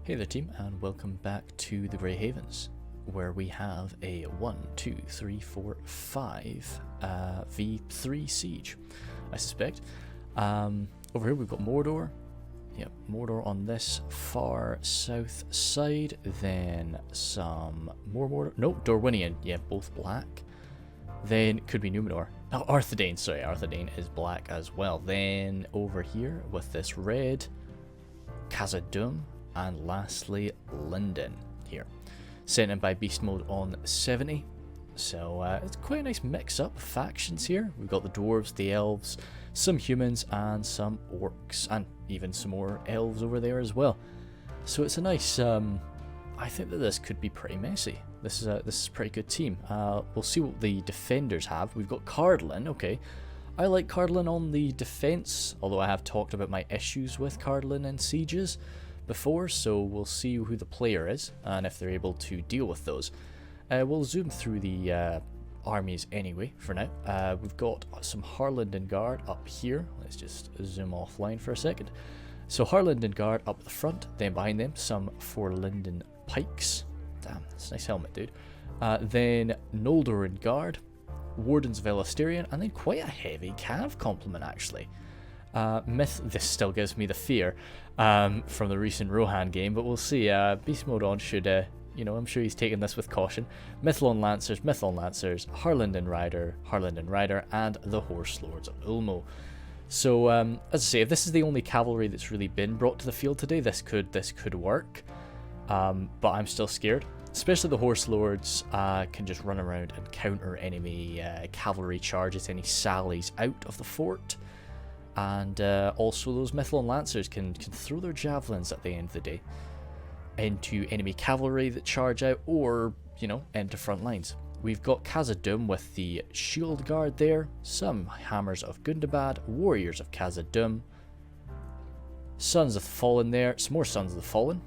Hey there team, and welcome back to the Grey Havens, where we have a 1, 2, 3, 4, 5 V3 siege, I suspect. Over here we've got Mordor. Yep, Mordor on this far south side, then some more Mordor. No, Dorwinion, yeah, both black. Then could be Numenor. Oh, Arthedain, sorry, Arthedain is black as well. Then over here with this red, Khazad-dûm. And lastly, Lindon here. Sent in by Beastmode on 70. So it's quite a nice mix-up of factions here. We've got the dwarves, the elves, some humans, and some orcs. And even some more elves over there as well. So it's a nice... I think that this could be pretty messy. This is a pretty good team. We'll see what the defenders have. We've got Cardlin, okay. I like Cardlin on the defense, although I have talked about my issues with Cardlin in sieges before, so we'll see who the player is and if they're able to deal with those. We'll zoom through the armies anyway for now. We've got some Harlenden Guard up here. Let's just zoom offline for a second. So Harlenden Guard up the front, then behind them some 4 Lindon Pikes. Damn, that's a nice helmet, dude. Then Noldorin Guard, Wardens of Elastirion, and then quite a heavy Cav complement actually. This still gives me the fear from the recent Rohan game, but we'll see. Beastmodeon should, I'm sure he's taking this with caution. Mithlond Lancers, Harlenden Rider, and the Horse Lords of Ulmo. So, as I say, if this is the only cavalry that's really been brought to the field today, this could work. But I'm still scared. Especially the Horse Lords can just run around and counter enemy cavalry charges, any sallies out of the fort. And also those Mithlond Lancers can throw their javelins at the end of the day into enemy cavalry that charge out, or, into front lines. We've got Khazad-dûm with the Shield Guard there, some Hammers of Gundabad, Warriors of Khazad-dûm, Sons of the Fallen there, some more Sons of the Fallen,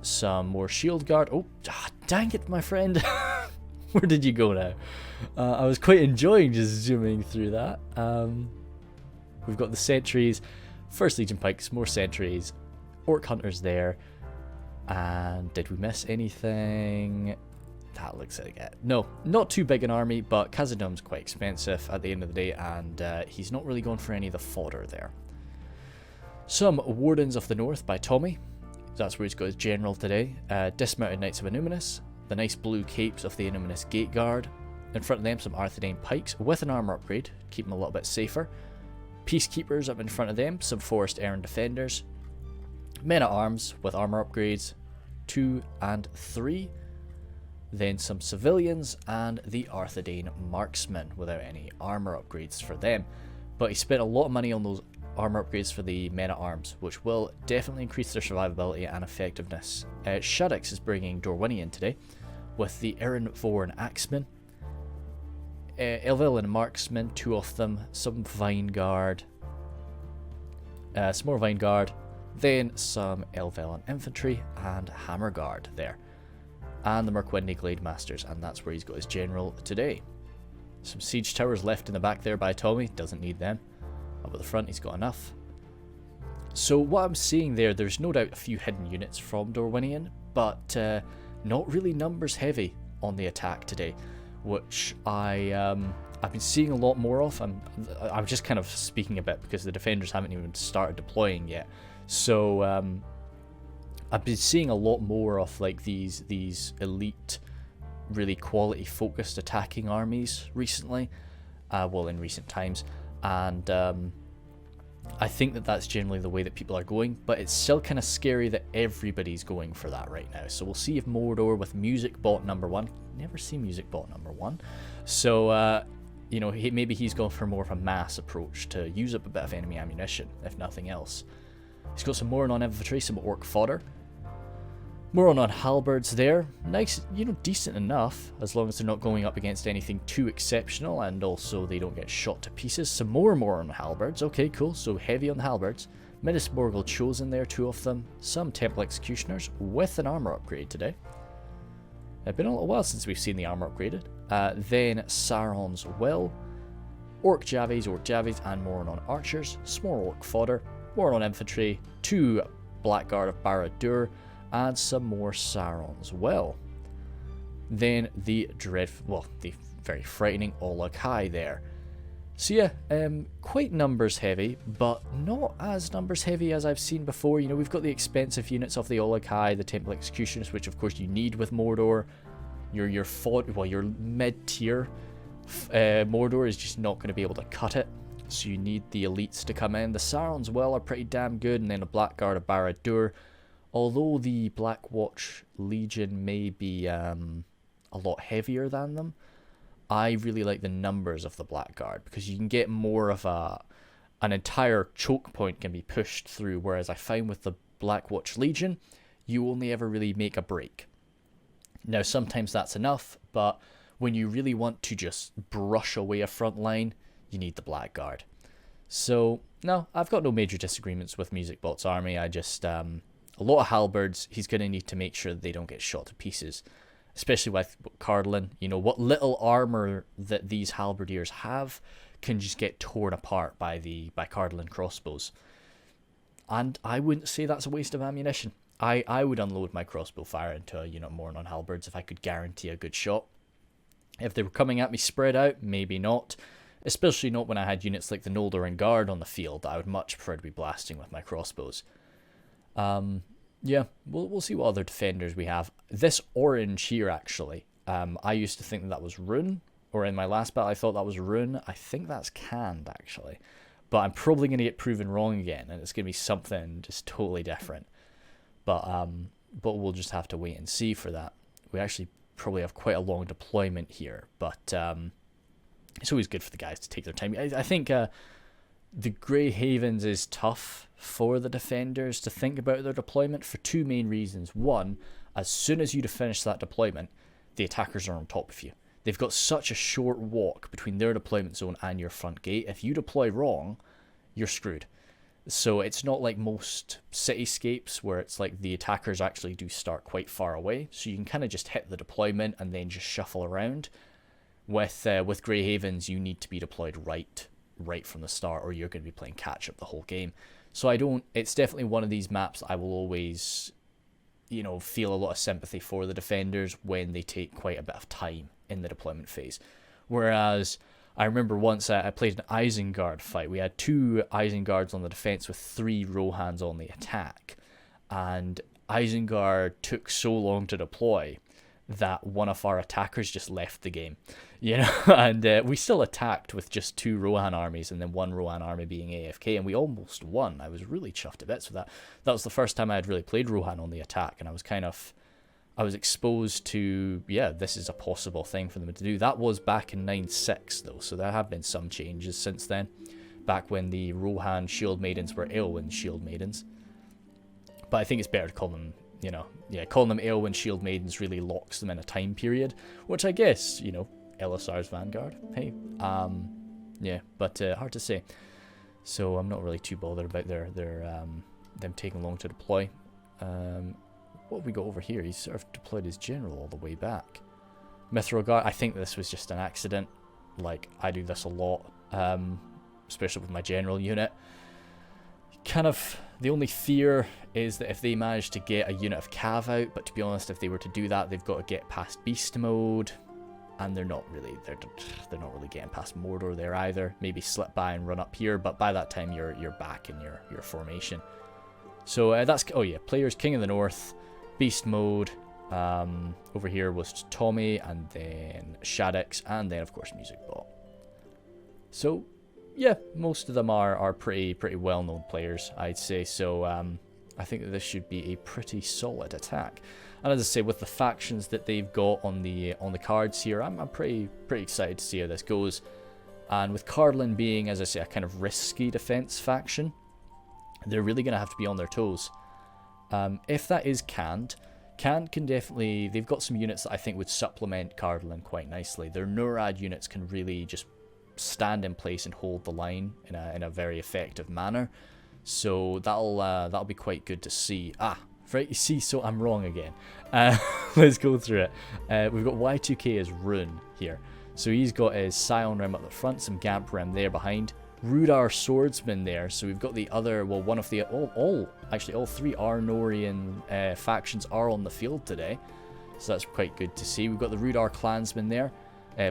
some more Shield Guard. Oh, dang it, my friend. Where did you go now? I was quite enjoying just zooming through that. We've got the sentries, First Legion Pikes, more sentries, Orc Hunters there. And did we miss anything? That looks like it. No, not too big an army, but Khazad-dûm's quite expensive at the end of the day, and he's not really going for any of the fodder there. Some Wardens of the North by Tommy. That's where he's got his general today. Dismounted Knights of Innuminus. The nice blue capes of the Innuminus Gate Guard. In front of them, some Arthedain Pikes with an armor upgrade, keep them a little bit safer. Peacekeepers up in front of them, some Forest Errand Defenders. Men at Arms with armor upgrades, 2 and 3. Then some civilians and the Arthedain Marksmen without any armor upgrades for them. But he spent a lot of money on those armor upgrades for the Men at Arms, which will definitely increase their survivability and effectiveness. Shaddix is bringing Dorwinion today with the Erin Vorn Axemen. Elvelyn Marksmen, 2 of them, some Vine Guard, some more Vine Guard, then some Elvelyn Infantry and Hammer Guard there. And the Merquendi Glade Masters, and that's where he's got his general today. Some Siege Towers left in the back there by Tommy, doesn't need them. Up at the front he's got enough. So what I'm seeing there's no doubt a few hidden units from Dorwinion, but not really numbers heavy on the attack today, which I've been seeing a lot more of. I'm just kind of speaking a bit because the defenders haven't even started deploying yet. So I've been seeing a lot more of like these elite, really quality focused attacking armies recently, in recent times. And I think that that's generally the way that people are going, but it's still kind of scary that everybody's going for that right now. So we'll see if Mordor with Music Bot number 1, never see Music Bot number 1, so maybe he's going for more of a mass approach to use up a bit of enemy ammunition, if nothing else. He's got some Moron infantry, some orc fodder. Moron on halberds there. Nice, decent enough, as long as they're not going up against anything too exceptional, and also they don't get shot to pieces. Some more Moron halberds. Okay, cool. So heavy on the halberds. Minas Morgul Chosen there, 2 of them. Some Temple Executioners with an armor upgrade today. It's been a little while since we've seen the armor upgraded. Then Sauron's Will. Orc Javies, and Moron Archers. Small Orc Fodder. Moron Infantry. 2 Blackguard of Barad-dûr, and some more Saurons. Well, then the the very frightening Ologhai there. So yeah, quite numbers heavy, but not as numbers heavy as I've seen before. You know, we've got the expensive units of the Ologhai, the Temple Executioners, which of course you need with Mordor. Your mid-tier Mordor is just not going to be able to cut it, so you need the elites to come in. The Saurons, well, are pretty damn good, and then the Blackguard of Barad-dûr. Although the Black Watch Legion may be a lot heavier than them, I really like the numbers of the Blackguard, because you can get more of an entire choke point can be pushed through, whereas I find with the Black Watch Legion, you only ever really make a break. Now, sometimes that's enough, but when you really want to just brush away a front line, you need the Blackguard. So, no, I've got no major disagreements with MusicBot's army. I just, a lot of halberds, he's going to need to make sure that they don't get shot to pieces. Especially with Cardlin, you know, what little armor that these halberdiers have can just get torn apart by Cardlin crossbows. And I wouldn't say that's a waste of ammunition. I would unload my crossbow fire into a unit more on halberds if I could guarantee a good shot. If they were coming at me spread out, maybe not. Especially not when I had units like the Noldor and Guard on the field. I would much prefer to be blasting with my crossbows. Yeah, we'll see what other defenders we have. This orange here, actually, I used to think that was Rune, or in my last battle I thought that was Rune. I think that's canned, actually. But I'm probably going to get proven wrong again, and it's going to be something just totally different. But we'll just have to wait and see for that. We actually probably have quite a long deployment here, but it's always good for the guys to take their time. I think the Grey Havens is tough for the defenders to think about their deployment for two main reasons. One, as soon as you finish that deployment, the attackers are on top of you. They've got such a short walk between their deployment zone and your front gate. If you deploy wrong, you're screwed. So it's not like most cityscapes where it's like the attackers actually do start quite far away. So you can kind of just hit the deployment and then just shuffle around. With Grey Havens, you need to be deployed right from the start, or you're going to be playing catch up the whole game. So it's definitely one of these maps I will always, you know, feel a lot of sympathy for the defenders when they take quite a bit of time in the deployment phase. Whereas I remember once I played an Isengard fight. We had 2 Isengards on the defense with 3 Rohans on the attack, and Isengard took so long to deploy that one of our attackers just left the game, you know, and we still attacked with just 2 Rohan armies and then 1 Rohan army being AFK, and we almost won. I was really chuffed to bits with that. That was the first time I had really played Rohan on the attack, and I was exposed to, yeah, this is a possible thing for them to do. That was back in 9.6 though, so there have been some changes since then, back when the Rohan Shield Maidens were Eowyn Shield Maidens. But I think it's better to call them, you know, yeah, calling them Eowyn Shield Maidens really locks them in a time period, which I guess, you know, Elisar's Vanguard, hey, yeah, but hard to say. So I'm not really too bothered about them taking long to deploy. What have we got over here? He's sort of deployed his general all the way back. Mithril Guard, I think this was just an accident. Like, I do this a lot, especially with my general unit. Kind of, the only fear is that if they manage to get a unit of Cav out, but to be honest, if they were to do that, they've got to get past Beast Mode, and they're not really getting past Mordor there either. Maybe slip by and run up here, but by that time you're back in your formation. So that's, oh yeah, players King of the North, Beast Mode, over here was Tommy, and then Shaddix, and then of course MusicBot. So yeah, most of them are pretty well-known players, I'd say. So I think that this should be a pretty solid attack. And as I say, with the factions that they've got on the cards here, I'm pretty excited to see how this goes. And with Cardlin being, as I say, a kind of risky defense faction, they're really going to have to be on their toes. If that is canned can definitely, they've got some units that I think would supplement Cardlin quite nicely. Their Nurad units can really just stand in place and hold the line in a very effective manner. So that'll be quite good to see. Right, you see, so I'm wrong again. Let's go through it. We've got Y2K as Rune here. So he's got his Scion Rim at the front, some Gamp Rim there behind, Rudar Swordsman there. So we've got the other, well, one of the, actually all three Arnorian factions are on the field today. So that's quite good to see. We've got the Rudar Clansman there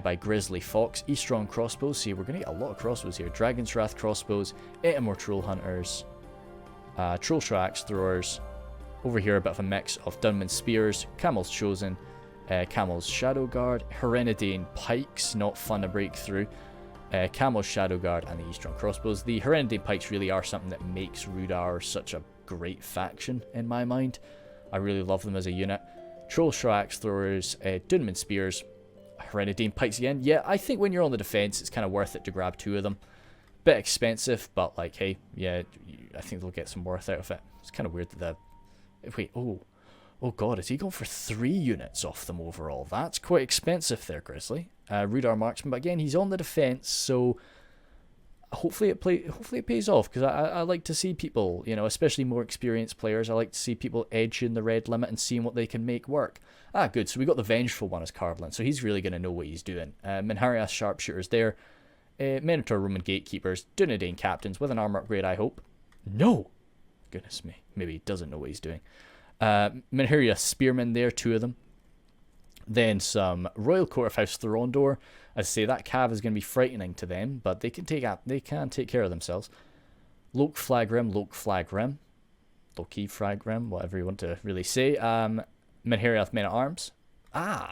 by Grizzly Fox. Eastron Crossbows. See, we're going to get a lot of crossbows here. Dragon's Wrath Crossbows. 8 more Troll Hunters. Troll Axe Throwers. Over here, a bit of a mix of Dunman Spears. Camel's Chosen. Camel's Shadow Guard. Herenidane Pikes. Not fun to break through. Camel's Shadow Guard and the Eastron Crossbows. The Herenidane Pikes really are something that makes Rudar such a great faction in my mind. I really love them as a unit. Troll Axe Throwers, Dunman Spears, Herenidane Pikes again. Yeah, I think when you're on the defense, it's kind of worth it to grab 2 of them. Bit expensive, but like, hey, yeah, I think they'll get some worth out of it. It's kind of weird that wait, oh god, is he going for 3 units off them overall? That's quite expensive there, Grizzly. Rudar Marksman, but again, he's on the defense, so hopefully it pays off, because I like to see people, you know, especially more experienced players, I like to see people edging the red limit and seeing what they can make work. Good, so we got the Vengeful one as Cardlin, so he's really going to know what he's doing. Minhariath Sharpshooters there. Minotaur Roman Gatekeepers. Dunedain Captains with an armor upgrade, I hope. No! Goodness me, maybe he doesn't know what he's doing. Minhariath Spearmen there, 2 of them. Then some Royal Court of House Thorondor. As I say, that cav is going to be frightening to them, but they can take care of themselves. Loke Flagrim, Loki Flagrim, whatever you want to really say. Minhariath Men at Arms.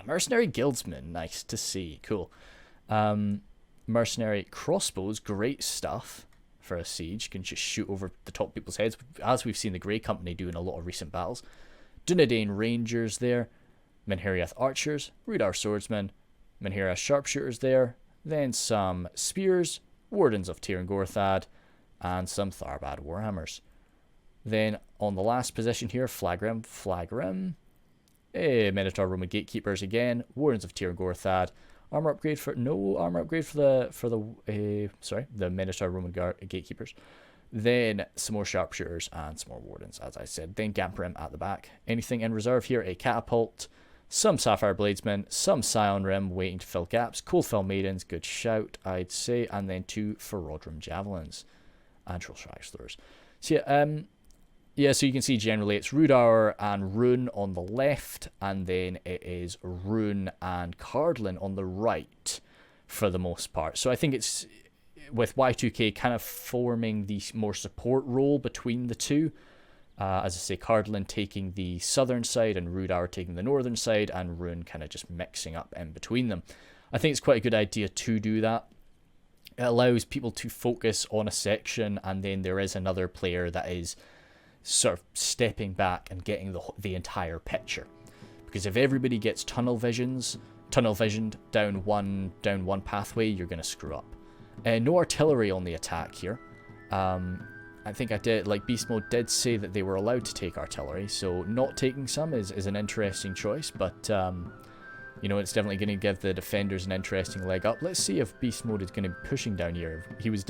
Mercenary Guildsmen, nice to see, cool. Mercenary Crossbows, great stuff for a siege. Can just shoot over the top people's heads, as we've seen the Grey Company do in a lot of recent battles. Dunedain Rangers there. Minhariath Archers, Rudar Swordsmen, Minhariath Sharpshooters there, then some Spears, Wardens of Tir and Gorthad, and some Tharbad Warhammers. Then on the last position here, Flagrim, Minotaur Roman Gatekeepers again, Wardens of Tir and Gorthad, armor upgrade for the Minotaur Roman Gatekeepers. Then some more Sharpshooters and some more Wardens, as I said. Then Gamperim at the back. Anything in reserve here? A Catapult, some Sapphire Bladesmen, some Scion Rim waiting to fill gaps, Coldfell Maidens, good shout, I'd say, and then 2 Ferodrim Javelins and Troll Axe Throwers. So yeah, so you can see generally it's Rudar and Rune on the left, and then it is Rune and Cardlin on the right for the most part. So I think it's, with Y2K kind of forming the more support role between the two. As I say, Cardlin taking the southern side and Rudar taking the northern side, and Rune kind of just mixing up in between them. I think it's quite a good idea to do that. It allows people to focus on a section, and then there is another player that is sort of stepping back and getting the entire picture. Because if everybody gets tunnel visioned down one pathway, you're going to screw up. No artillery on the attack here. I think Beast Mode did say that they were allowed to take artillery, so not taking some is an interesting choice, but you know, it's definitely going to give the defenders an interesting leg up. Let's see if Beast Mode is going to be pushing down here. He was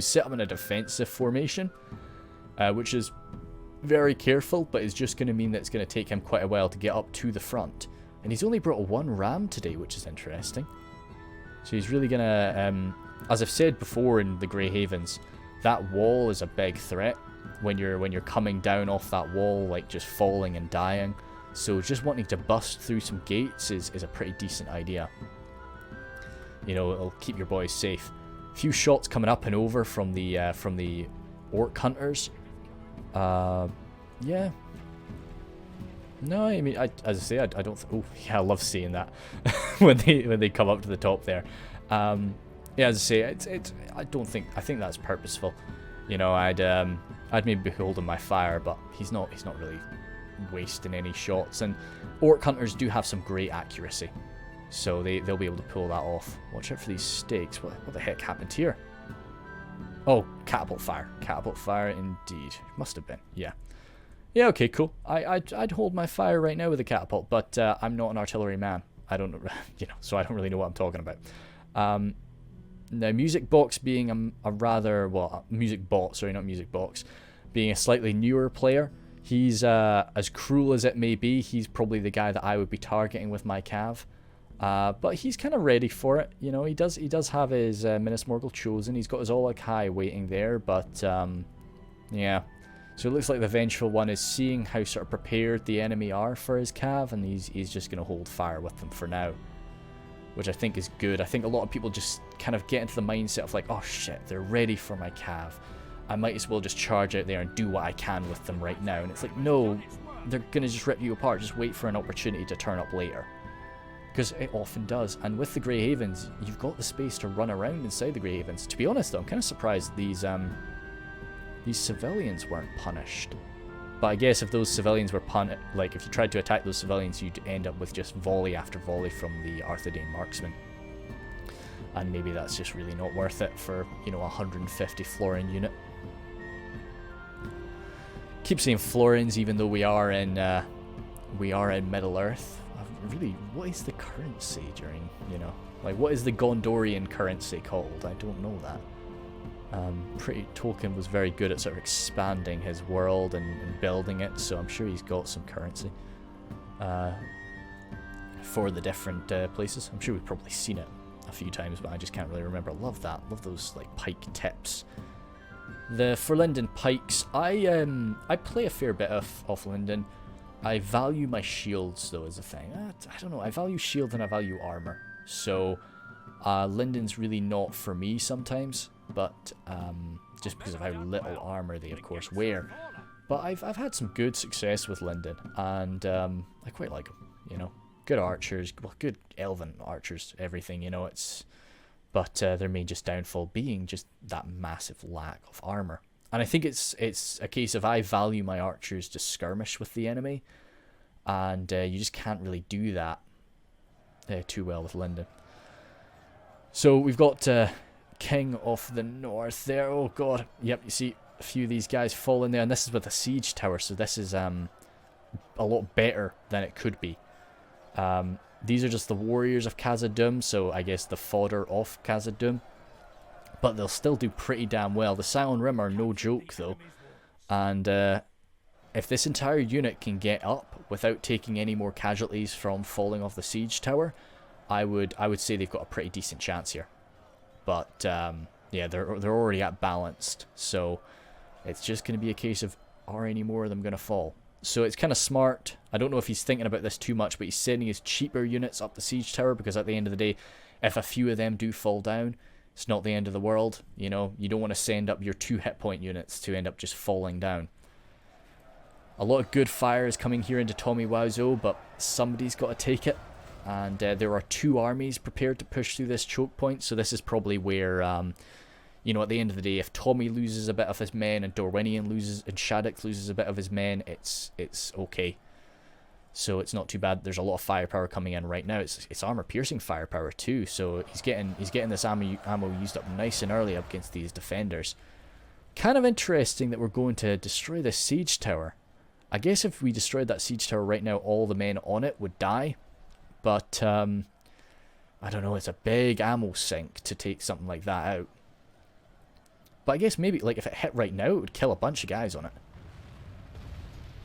set up in a defensive formation, which is very careful, but it's just going to mean that it's going to take him quite a while to get up to the front. And he's only brought 1 ram today, which is interesting. So he's really going to, as I've said before in the Grey Havens, that wall is a big threat when you're coming down off that wall, like just falling and dying. So just wanting to bust through some gates is a pretty decent idea. You know, it'll keep your boys safe. A few shots coming up and over from the Orc Hunters. Yeah. No, I mean, as I say, I don't. Oh, yeah, I love seeing that when they come up to the top there. Yeah, as I say, I think that's purposeful. You know, I'd maybe be holding my fire, but he's not really wasting any shots. And Orc Hunters do have some great accuracy, so they'll be able to pull that off. Watch out for these stakes. What the heck happened here? Oh, catapult fire indeed. Must have been. Yeah. Yeah, okay, cool. I'd hold my fire right now with a catapult, but I'm not an artillery man. I don't, you know, so I don't really know what I'm talking about. Now, Music Box being Music Bot, sorry, not Music Box, being a slightly newer player, he's as cruel as it may be. He's probably the guy that I would be targeting with my cav. But he's kind of ready for it. You know, he does have his Minas Morgul chosen. He's got his Oleg High waiting there, but yeah. So it looks like the Vengeful One is seeing how sort of prepared the enemy are for his cav, and he's just going to hold fire with them for now, which I think is good. I think a lot of people just kind of get into the mindset of like, oh shit, they're ready for my cav. I might as well just charge out there and do what I can with them right now. And it's like, no, they're going to just rip you apart. Just wait for an opportunity to turn up later. Because it often does. And with the Grey Havens, you've got the space to run around inside the Grey Havens. To be honest though, I'm kind of surprised these civilians weren't punished. But I guess if those civilians were punished, like if you tried to attack those civilians, you'd end up with just volley after volley from the Arthedain marksmen. And maybe that's just really not worth it for, you know, a 150 Florin unit. Keep saying Florins even though we are in Middle Earth. Really, what is the currency during, you know, like what is the Gondorian currency called? I don't know that. Pretty Tolkien was very good at sort of expanding his world and building it, so I'm sure he's got some currency for the different places. I'm sure we've probably seen it a few times, but I just can't really remember. Love that. Love those like pike tips. For Lindon pikes, I play a fair bit of Lindon. I value my shields though as a thing. I don't know. I value shield and I value armor. So Lindon's really not for me sometimes, but just because of how little armor they of course wear. But I've had some good success with Lindon, and I quite like them. You know, good archers, well, good elven archers, everything. You know, but their main just downfall being just that massive lack of armor. And I think it's a case of I value my archers to skirmish with the enemy, and you just can't really do that too well with Lindon. So we've got King of the North there. Oh god, yep. You see a few of these guys fall in there, and this is with a siege tower, so this is a lot better than it could be. These are just the warriors of Khazad-dûm, so I guess the fodder of Khazad-dûm. But they'll still do pretty damn well. The Silent Rim are no joke though, and if this entire unit can get up without taking any more casualties from falling off the siege tower, I would say they've got a pretty decent chance here. But yeah, they're already at balanced, so it's just going to be a case of are any more of them going to fall. So it's kind of smart. I don't know if he's thinking about this too much, but he's sending his cheaper units up the siege tower, because at the end of the day, if a few of them do fall down, it's not the end of the world. You know, you don't want to send up your 2 hit point units to end up just falling down. A lot of good fire is coming here into Tommy Wiseau, but somebody's got to take it. And there are 2 armies prepared to push through this choke point, so this is probably where, you know, at the end of the day, if Tommy loses a bit of his men and Dorwinion loses and Shattuck loses a bit of his men, it's okay. So it's not too bad. There's a lot of firepower coming in right now. It's armor-piercing firepower too, so he's getting this ammo used up nice and early up against these defenders. Kind of interesting that we're going to destroy this siege tower. I guess if we destroyed that siege tower right now, all the men on it would die. But, I don't know, it's a big ammo sink to take something like that out. But I guess maybe, like, if it hit right now, it would kill a bunch of guys on it.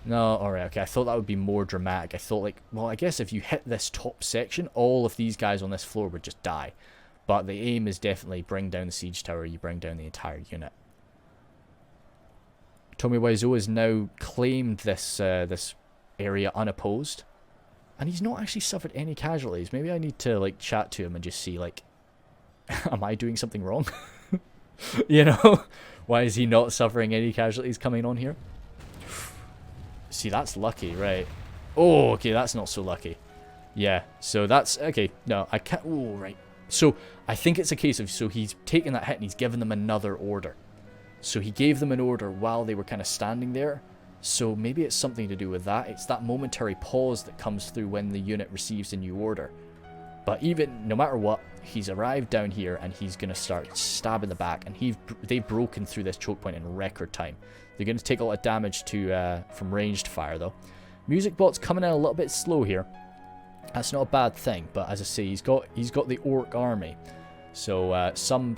No, alright, okay, I thought that would be more dramatic. I thought, like, well, I guess if you hit this top section, all of these guys on this floor would just die. But the aim is definitely bring down the siege tower, you bring down the entire unit. Tommy Wiseau has now claimed this area unopposed. And he's not actually suffered any casualties. Maybe I need to, like, chat to him and just see, like, am I doing something wrong? You know? Why is he not suffering any casualties coming on here? See, that's lucky, right? Oh, okay, that's not so lucky. Yeah, so that's... Okay, no, I can't... Oh, right. So, I think it's a case of... So, he's taken that hit and he's given them another order. So, he gave them an order while they were kind of standing there. So, maybe it's something to do with that. It's that momentary pause that comes through when the unit receives a new order. But even... No matter what, he's arrived down here and he's going to start stabbing the back. And they've broken through this choke point in record time. They're going to take a lot of damage from ranged fire, though. Music bot's coming in a little bit slow here. That's not a bad thing, but as I say, he's got the orc army. So some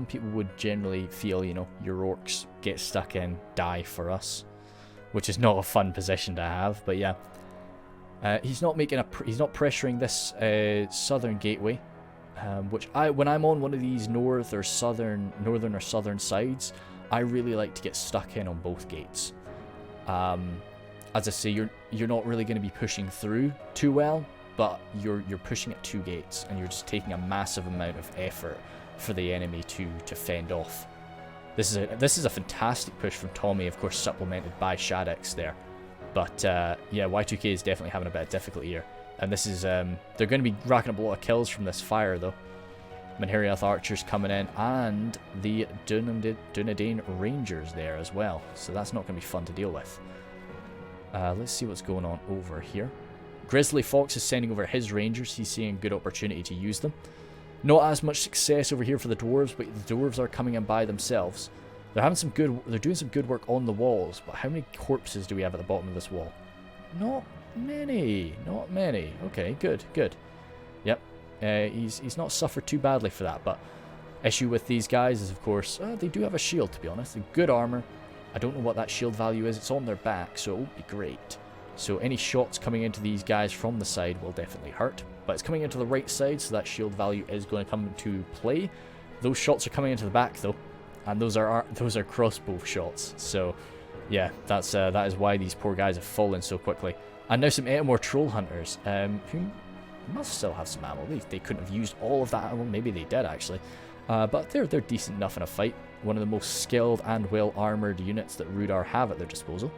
people would generally feel, you know, your orcs get stuck in, die for us, which is not a fun position to have. But yeah, He's not pressuring this southern gateway, which when I'm on one of these northern or southern sides, I really like to get stuck in on both gates. As I say, you're not really going to be pushing through too well, but you're pushing at 2 gates, and you're just taking a massive amount of effort for the enemy to fend off. This is a fantastic push from Tommy, of course supplemented by Shaddix there. But yeah, Y2K is definitely having a bit of difficulty here. And this is, they're going to be racking up a lot of kills from this fire though. Menheriath archers coming in, and the Dunedain Rangers there as well. So that's not going to be fun to deal with. Let's see what's going on over here. Grizzly Fox is sending over his Rangers. He's seeing a good opportunity to use them. Not as much success over here for the Dwarves, but the Dwarves are coming in by themselves. They're doing some good work on the walls, but how many corpses do we have at the bottom of this wall? Not many. Okay, good. Yep, he's not suffered too badly for that, but issue with these guys is, of course, they do have a shield, to be honest. Good armor. I don't know what that shield value is. It's on their back, so it won't be great. So any shots coming into these guys from the side will definitely hurt. But it's coming into the right side, so that shield value is going to come into play. Those shots are coming into the back, though. And those are crossbow shots. So, yeah, that is why these poor guys have fallen so quickly. And now some Etamor Troll Hunters, who must still have some ammo. They couldn't have used all of that ammo. Maybe they did, actually. But they're decent enough in a fight. One of the most skilled and well-armoured units that Rudar have at their disposal.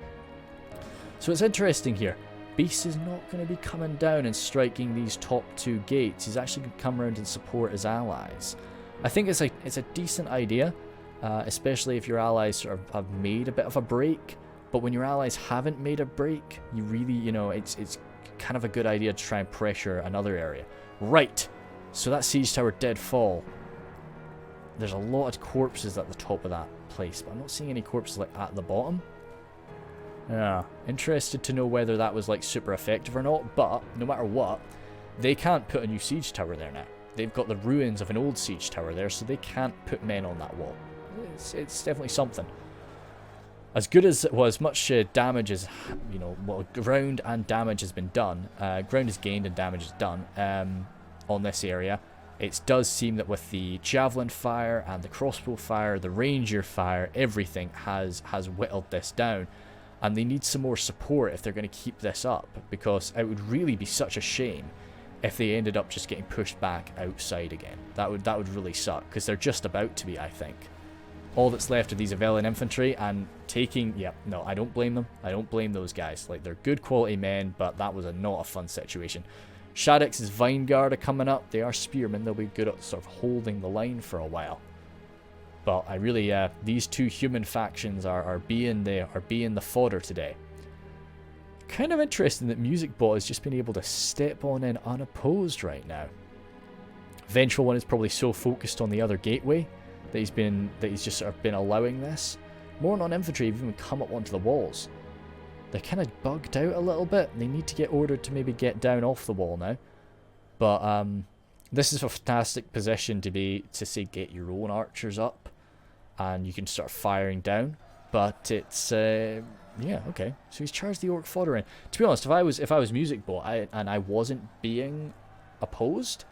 So it's interesting here. Beast is not going to be coming down and striking these top 2 gates. He's actually going to come around and support his allies. I think it's a decent idea, especially if your allies sort of have made a bit of a break. But when your allies haven't made a break, you really, it's kind of a good idea to try and pressure another area. Right, so that siege tower did fall. There's a lot of corpses at the top of that place, but I'm not seeing any corpses like at the bottom. Yeah, interested to know whether that was like super effective or not, but no matter what, they can't put a new siege tower there now. They've got the ruins of an old siege tower there, so they can't put men on that wall. It's definitely something. As good as it was, much damage is, well, ground and damage has been done. Ground is gained and damage is done on this area. It does seem that with the javelin fire and the crossbow fire, the ranger fire, everything has whittled this down. And they need some more support if they're going to keep this up, because it would really be such a shame if they ended up just getting pushed back outside again. That would really suck, because they're just about to be, I think. All that's left of these Avelian infantry, and taking... Yeah, no, I don't blame them. I don't blame those guys. Like, they're good quality men, but that was not a fun situation. Shaddix's Vine Guard are coming up. They are spearmen. They'll be good at sort of holding the line for a while. But I really, these 2 human factions are being the fodder today. Kind of interesting that MusicBot has just been able to step on in unopposed right now. Vengeful One is probably so focused on the other gateway that he's just sort of been allowing this. More non-infantry have even come up onto the walls. They're kind of bugged out a little bit. They need to get ordered to maybe get down off the wall now. But this is a fantastic position to say get your own archers up, and you can start firing down. But it's yeah, okay. So he's charged the orc fodder in. To be honest, if I was MusicBot and I wasn't being opposed,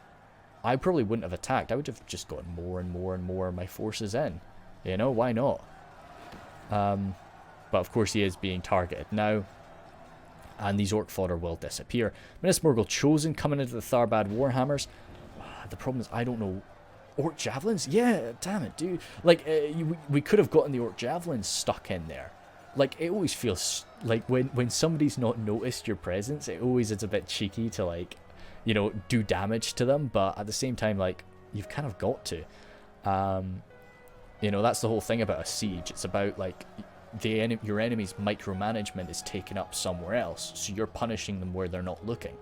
I probably wouldn't have attacked. I would have just gotten more and more and more of my forces in. Why not? But of course he is being targeted now, and these orc fodder will disappear. Minas Morgul Chosen coming into the Tharbad Warhammers. The problem is I don't know. Orc Javelins? Yeah, damn it, dude. Like, we could have gotten the Orc Javelins stuck in there. Like, it always feels like when somebody's not noticed your presence, it always is a bit cheeky to, like, do damage to them. But at the same time, like, you've kind of got to. That's the whole thing about a siege. It's about, like, your enemy's micromanagement is taken up somewhere else, so you're punishing them where they're not looking.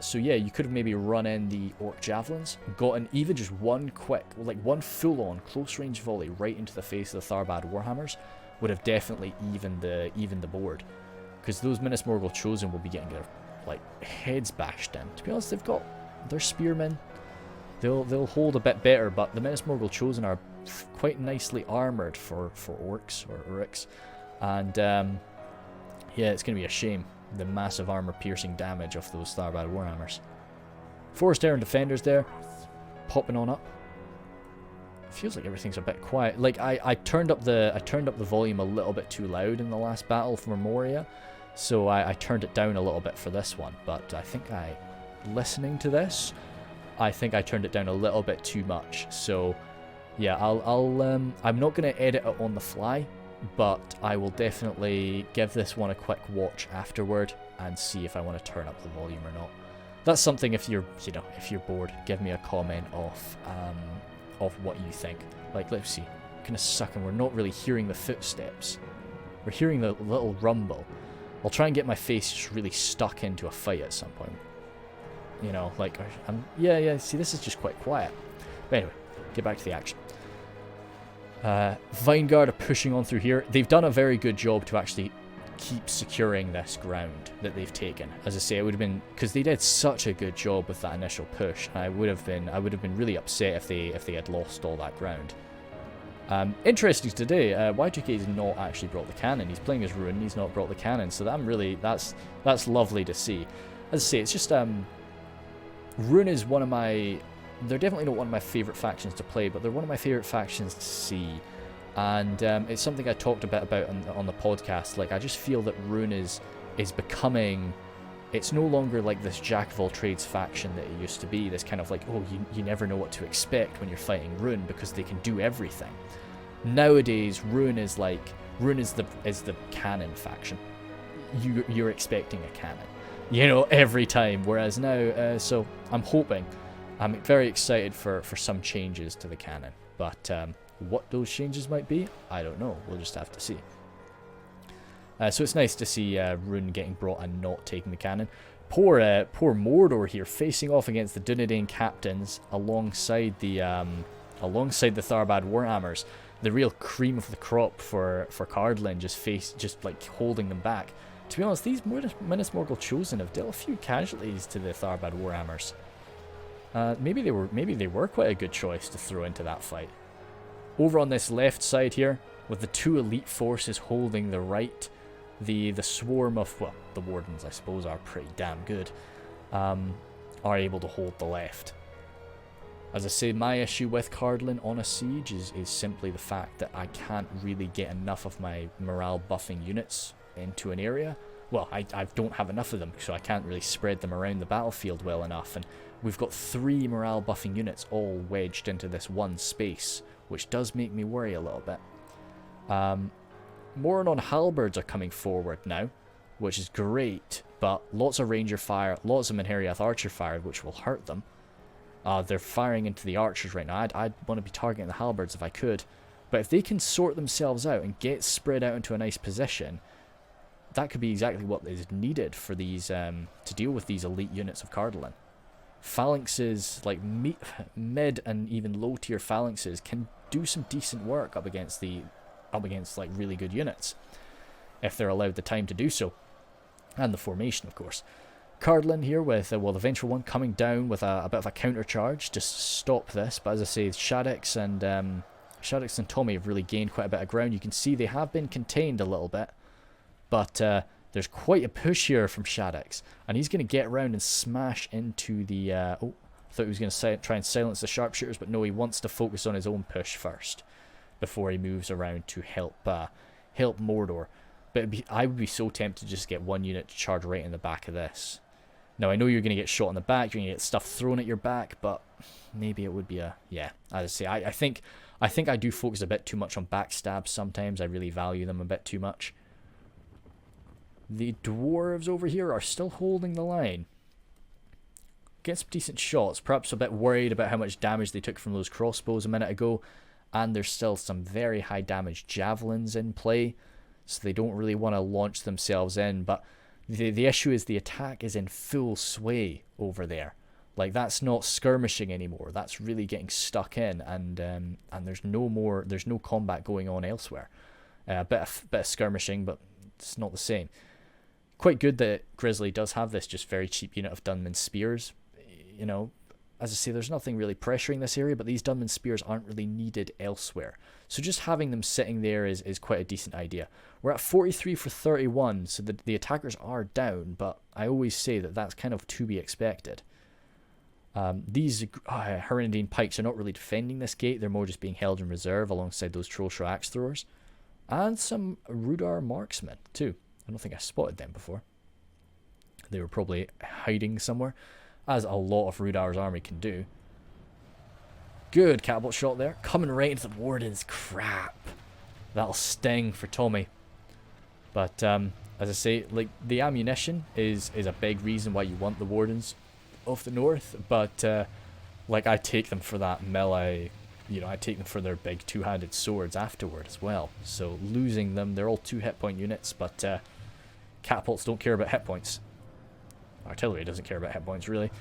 So yeah, you could have maybe run in the Orc Javelins, gotten even just one full-on close-range volley right into the face of the Tharbad Warhammers, would have definitely evened the board. Because those Minas Morgul Chosen will be getting their heads bashed in. To be honest, they're spearmen. They'll hold a bit better, but the Minas Morgul Chosen are quite nicely armoured for orcs or Uruks. And yeah, it's going to be a shame. the massive armor-piercing damage of those Tharbad Warhammers. Forest Air and Defenders there, popping on up. Feels like everything's a bit quiet. Like I turned up the volume a little bit too loud in the last battle for Moria, so I turned it down a little bit for this one. But I think listening to this, I think I turned it down a little bit too much. So yeah, I'm not gonna edit it on the fly, but I will definitely give this one a quick watch afterward and see if I want to turn up the volume or not. That's something, if you're bored, give me a comment of what you think. Like, let's see, kind of sucking. We're not really hearing the footsteps. We're hearing the little rumble. I'll try and get my face just really stuck into a fight at some point. You know, like, yeah, see, this is just quite quiet. But anyway, get back to the action. Vanguard are pushing on through here. They've done a very good job to actually keep securing this ground that they've taken. As I say, it would have been, because they did such a good job with that initial push. I would have been really upset if they had lost all that ground. Interesting today, Y2K has not actually brought the cannon. He's playing as Ruin, he's not brought the cannon, so that's lovely to see. As I say, it's just Ruin is one of my, they're definitely not one of my favourite factions to play, but they're one of my favourite factions to see. And it's something I talked a bit about on the podcast. Like, I just feel that Ruin is becoming, it's no longer like this jack of all trades faction that it used to be. This kind of like, oh, you never know what to expect when you're fighting Ruin because they can do everything. Nowadays, Ruin is the cannon faction. You're expecting a cannon, you know, every time. Whereas now, so I'm very excited for some changes to the cannon, but what those changes might be, I don't know. We'll just have to see. So it's nice to see Ruin getting brought and not taking the cannon. Poor Mordor here, facing off against the Dunedain captains alongside the Tharbad Warhammers. The real cream of the crop for Cardlin, just like holding them back. To be honest, these Minas Morgul Chosen have dealt a few casualties to the Tharbad Warhammers. Maybe they were quite a good choice to throw into that fight. Over on this left side here, with the two elite forces holding the right, the swarm of, well, the Wardens, I suppose, are pretty damn good, are able to hold the left. As I say, my issue with Cardlin on a siege is simply the fact that I can't really get enough of my morale buffing units into an area. Well, I don't have enough of them, so I can't really spread them around the battlefield well enough, and we've got 3 morale buffing units all wedged into this one space, which does make me worry a little bit. Moron halberds are coming forward now, which is great, but lots of ranger fire, lots of Menheriath archer fire, which will hurt them. They're firing into the archers right now. I'd want to be targeting the halberds if I could, but if they can sort themselves out and get spread out into a nice position, that could be exactly what is needed for these to deal with these elite units of Cardlin. Phalanxes, like mid and even low tier phalanxes, can do some decent work up against like really good units if they're allowed the time to do so, and the formation, of course. Cardlin here with the Vengeful One coming down with a bit of a counter charge to stop this, but as I say, Shaddix and Tommy have really gained quite a bit of ground. You can see they have been contained a little bit, but there's quite a push here from Shaddix, and he's going to get around and smash into the... oh, I thought he was going to try and silence the sharpshooters, but no, he wants to focus on his own push first before he moves around to help Mordor. But I would be so tempted to just get one unit to charge right in the back of this. Now, I know you're going to get shot in the back, you're going to get stuff thrown at your back, but maybe it would be a... Yeah, as I say, I think I do focus a bit too much on backstabs sometimes. I really value them a bit too much. The dwarves over here are still holding the line. Get some decent shots. Perhaps a bit worried about how much damage they took from those crossbows a minute ago. And there's still some very high damage javelins in play, so they don't really want to launch themselves in. But the issue is the attack is in full sway over there. Like, that's not skirmishing anymore. That's really getting stuck in, and there's no combat going on elsewhere. A bit of skirmishing, but it's not the same. Quite good that Grizzly does have this just very cheap unit of Dunman Spears. You know, as I say, there's nothing really pressuring this area, but these Dunman Spears aren't really needed elsewhere. So just having them sitting there is quite a decent idea. We're at 43 for 31, so the attackers are down, but I always say that that's kind of to be expected. These Herondine Pikes are not really defending this gate, they're more just being held in reserve alongside those Trollshaw Axe Throwers. And some Rudar Marksmen, too. I don't think I spotted them before. They were probably hiding somewhere, as a lot of Rudar's army can do. Good catapult shot there. Coming right into the Wardens. Crap. That'll sting for Tommy. But, as I say, like, the ammunition is a big reason why you want the Wardens of the North. But, like, I take them for that melee. You know, I take them for their big two-handed swords afterward as well. So, losing them, they're all 2 hit point units, but catapults don't care about hit points. Artillery doesn't care about hit points, really.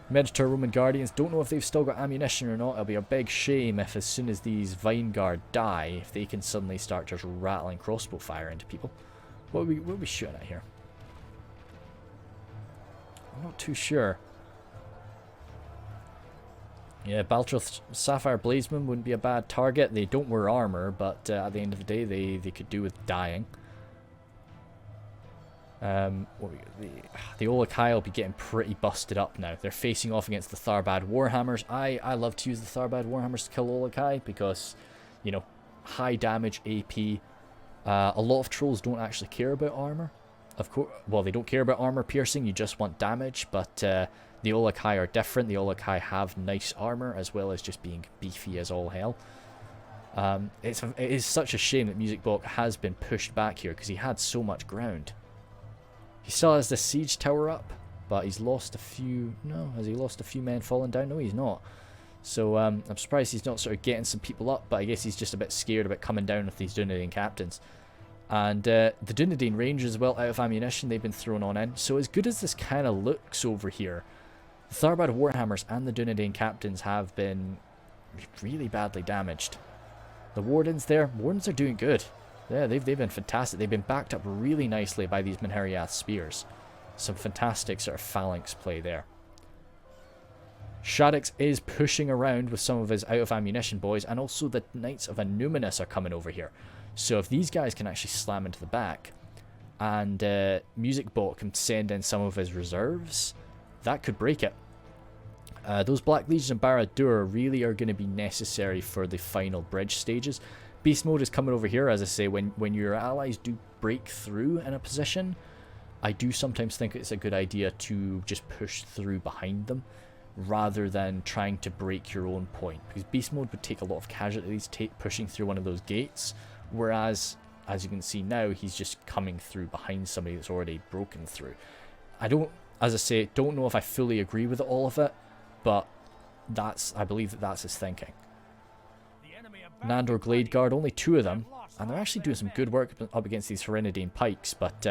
Minotaur Roman Guardians, don't know if they've still got ammunition or not. It'll be a big shame if as soon as these Vine Guard die, if they can suddenly start just rattling crossbow fire into people. What are we shooting at here? I'm not too sure. Yeah, Baltroth's Sapphire Bladesmen wouldn't be a bad target. They don't wear armor, but at the end of the day, they could do with dying. The Olokai will be getting pretty busted up now. They're facing off against the Tharbad Warhammers. I love to use the Tharbad Warhammers to kill Olokai because, you know, high damage AP. A lot of trolls don't actually care about armor. Of course, well, they don't care about armor piercing. You just want damage. But the Olokai are different. The Olokai have nice armor as well as just being beefy as all hell. It is such a shame that Music Box has been pushed back here because he had so much ground. He still has the siege tower up, but he's lost a few... No, has he lost a few men falling down? No, he's not. So I'm surprised he's not sort of getting some people up, but I guess he's just a bit scared about coming down with these Dunedain captains. And the Dunedain Rangers as well, out of ammunition, they've been thrown on in. So as good as this kind of looks over here, the Tharbad Warhammers and the Dunedain captains have been really badly damaged. The Wardens there, Wardens are doing good. Yeah, they've been fantastic. They've been backed up really nicely by these Minheriath spears. Some fantastic sort of phalanx play there. Shaddix is pushing around with some of his out-of-ammunition boys, and also the Knights of Annuminus are coming over here. So if these guys can actually slam into the back, and Music Bot can send in some of his reserves, that could break it. Those Black Legions and Barad-dûr really are going to be necessary for the final bridge stages. Beast Mode is coming over here, as I say, when your allies do break through in a position, I do sometimes think it's a good idea to just push through behind them, rather than trying to break your own point. Because Beast Mode would take a lot of casualties pushing through one of those gates, whereas, as you can see now, he's just coming through behind somebody that's already broken through. I don't, as I say, don't know if I fully agree with all of it, but I believe that's his thinking. Nandor Glade Guard, only 2 of them, and they're actually doing some good work up against these Herendane Pikes, but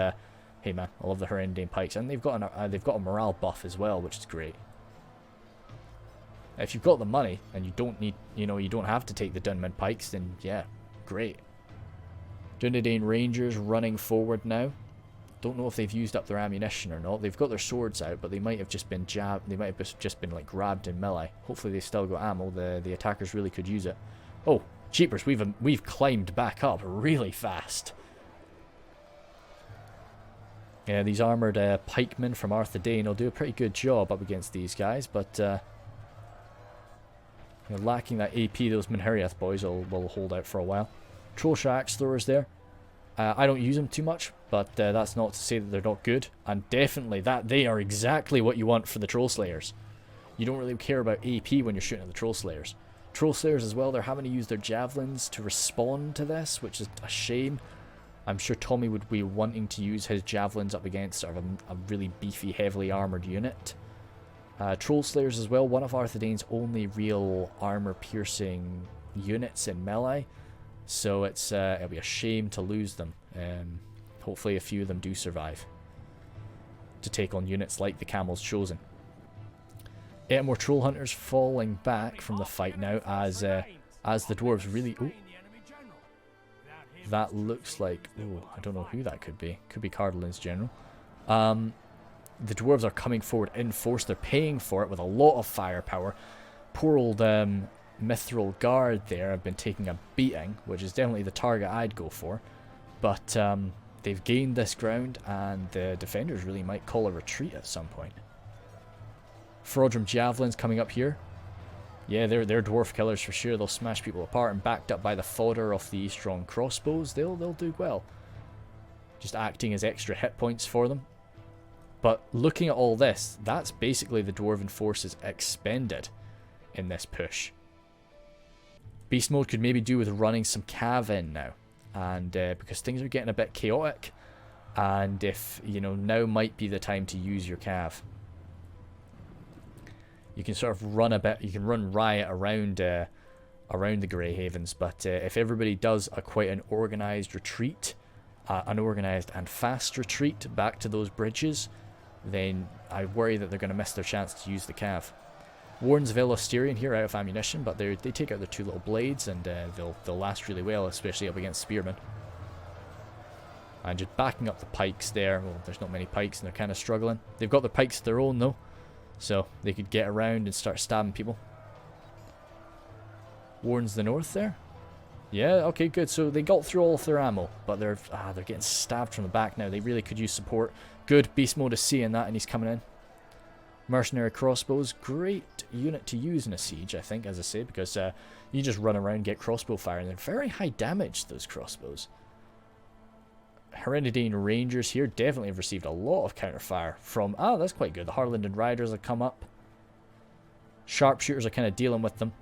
hey man, I love the Herendane Pikes, and they've got a morale buff as well, which is great. If you've got the money, and you don't need, you don't have to take the Dunman Pikes, then yeah, great. Dunedain Rangers running forward now. Don't know if they've used up their ammunition or not. They've got their swords out, but they might have just been jabbed, they might have just been like grabbed in melee. Hopefully they still got ammo, the attackers really could use it. Oh, cheapers, we've climbed back up really fast. Yeah, these armoured pikemen from Arthur Dane will do a pretty good job up against these guys, but lacking that AP, those Minheriath boys will hold out for a while. Trollshaw Axe Throwers there. I don't use them too much, but that's not to say that they're not good. And definitely that they are exactly what you want for the Troll Slayers. You don't really care about AP when you're shooting at the Troll Slayers. Troll Slayers as well, they're having to use their javelins to respond to this, which is a shame. I'm sure Tommy would be wanting to use his javelins up against sort of a really beefy, heavily armoured unit. Troll Slayers as well, one of Arthur Dane's only real armor-piercing units in melee. So it'll be a shame to lose them. Hopefully a few of them do survive to take on units like the Camel's Chosen. 8 more Troll Hunters falling back from the fight now as the dwarves really... Ooh, that looks like... Oh, I don't know who that could be. Could be Cardolin's General. the dwarves are coming forward in force. They're paying for it with a lot of firepower. Poor old Mithril Guard there have been taking a beating, which is definitely the target I'd go for. But they've gained this ground, and the defenders really might call a retreat at some point. Frodrum Javelins coming up here. Yeah, they're dwarf killers for sure. They'll smash people apart, and backed up by the fodder of the strong crossbows, they'll do well. Just acting as extra hit points for them. But looking at all this, that's basically the dwarven forces expended in this push. Beast mode could maybe do with running some cav in now, and because things are getting a bit chaotic, and if, you know, now might be the time to use your cav. You can sort of run a bit, you can run riot around around the Grey Havens, but if everybody does a quite an organised retreat, an organised and fast retreat back to those bridges, then I worry that they're going to miss their chance to use the cav. Wardens of Elosterion here out of ammunition, but they take out their two little blades, and they'll last really well, especially up against spearmen. And just backing up the pikes there. Well, there's not many pikes, and they're kind of struggling. They've got their pikes of their own though, so they could get around and start stabbing people. Wardens the north there. Yeah, okay, good. So they got through all of their ammo, but they're getting stabbed from the back now. They really could use support. Good. Beast mode is seeing that, and he's coming in. Mercenary crossbows, great unit to use in a siege, I think, as I say, because you just run around and get crossbow fire, and they're very high damage, those crossbows. Hereditane Rangers here definitely have received a lot of counterfire from... Ah, that's quite good. The Harlingen Riders have come up. Sharpshooters are kind of dealing with them.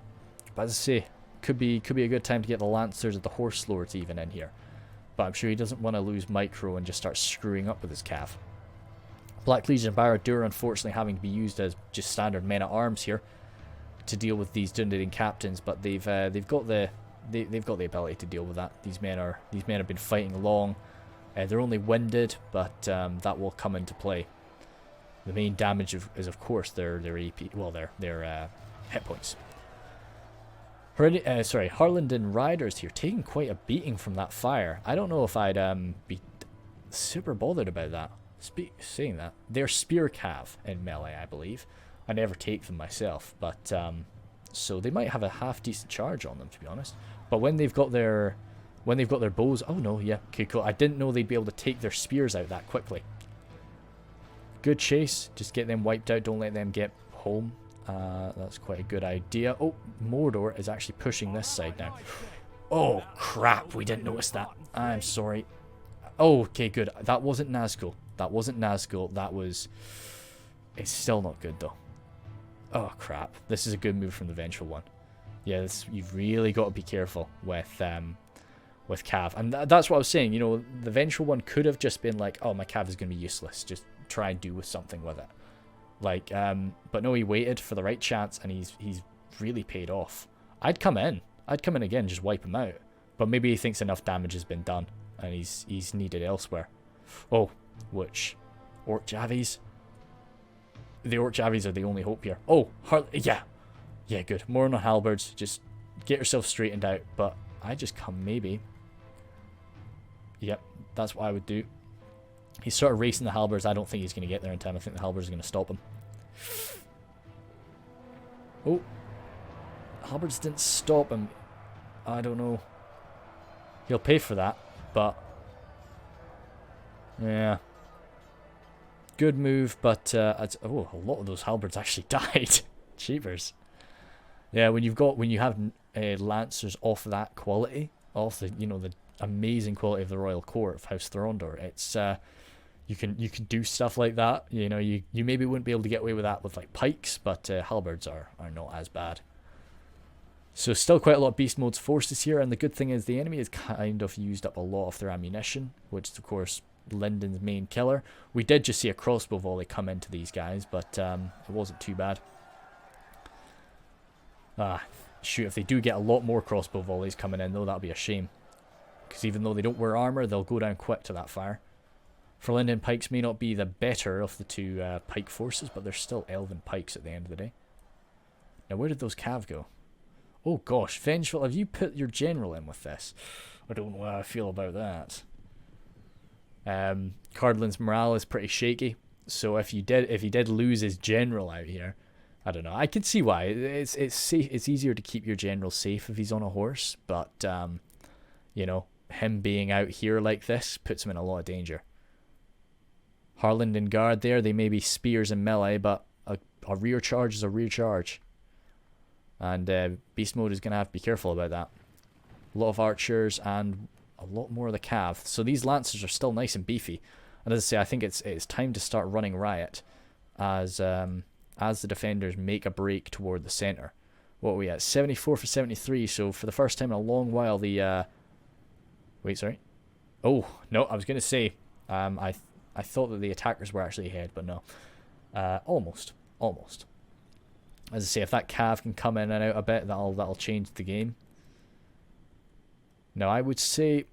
But as I say, could be a good time to get the Lancers of the Horse Lords even in here. But I'm sure he doesn't want to lose micro and just start screwing up with his cav. Black Legion and Barad-dûr unfortunately having to be used as just standard men-at-arms here to deal with these Dunedin captains, but they've got the ability to deal with that. These men have been fighting long. They're only winded, but that will come into play. The main damage is of course their AP, well their hit points. Harlingen Riders here taking quite a beating from that fire. I don't know if I'd be super bothered about that. Saying that, they're spear cav in melee, I believe. I never take them myself, but so they might have a half decent charge on them, to be honest. But when they've got their bows, oh no, yeah, okay, cool. I didn't know they'd be able to take their spears out that quickly. Good chase, just get them wiped out. Don't let them get home. That's quite a good idea. Oh, Mordor is actually pushing this side now. Oh crap, we didn't notice that. I'm sorry. Oh, okay, good. That wasn't Nazgul. That wasn't Nazgul. That was... It's still not good, though. Oh, crap. This is a good move from the Vengeful One. Yeah, you've really got to be careful with Cav. And that's what I was saying. You know, the Vengeful One could have just been like, oh, my Cav is going to be useless. Just try and do something with it. Like, but no, he waited for the right chance, and he's really paid off. I'd come in again and just wipe him out. But maybe he thinks enough damage has been done, and he's needed elsewhere. Oh, which Orc Javies? The Orc Javies are the only hope here. Oh, yeah, good. More on halberds. Just get yourself straightened out. But I just come maybe. Yep, that's what I would do. He's sort of racing the halberds. I don't think he's going to get there in time. I think the halberds are going to stop him. Oh, halberds didn't stop him. I don't know. He'll pay for that, but yeah, good move. But oh, a lot of those halberds actually died. Cheapers. Yeah, when you have lancers off that quality, off the the amazing quality of the Royal Court of House Thorondor, it's you can do stuff like that. You know, you maybe wouldn't be able to get away with that with like pikes, but halberds are not as bad. So still quite a lot of beast mode's forces here, and the good thing is the enemy has kind of used up a lot of their ammunition, which is of course Lindon's main killer. We did just see a crossbow volley come into these guys, but it wasn't too bad. Shoot, if they do get a lot more crossbow volleys coming in though, that'll be a shame. Because even though they don't wear armor, they'll go down quick to that fire. For Lindon, pikes may not be the better of the two pike forces, but they're still elven pikes at the end of the day. Now where did those cav go? Oh gosh, Vengeful, have you put your general in with this? I don't know how I feel about that. Cardlin's morale is pretty shaky. So if he did lose his general out here, I don't know. I can see why. It's safe. It's easier to keep your general safe if he's on a horse, but you know, him being out here like this puts him in a lot of danger. Harland and guard there. They may be spears and melee, but a rear charge is a rear charge. And beast mode is going to have to be careful about that. A lot of archers and a lot more of the cav. So these lancers are still nice and beefy. And as I say, I think it's time to start running riot as the defenders make a break toward the center. What are we at? 74 for 73. So for the first time in a long while, the wait, sorry. Oh no, I was going to say I thought that the attackers were actually ahead, but no. Almost. As I say, if that cav can come in and out a bit, that'll change the game. Now, I would say,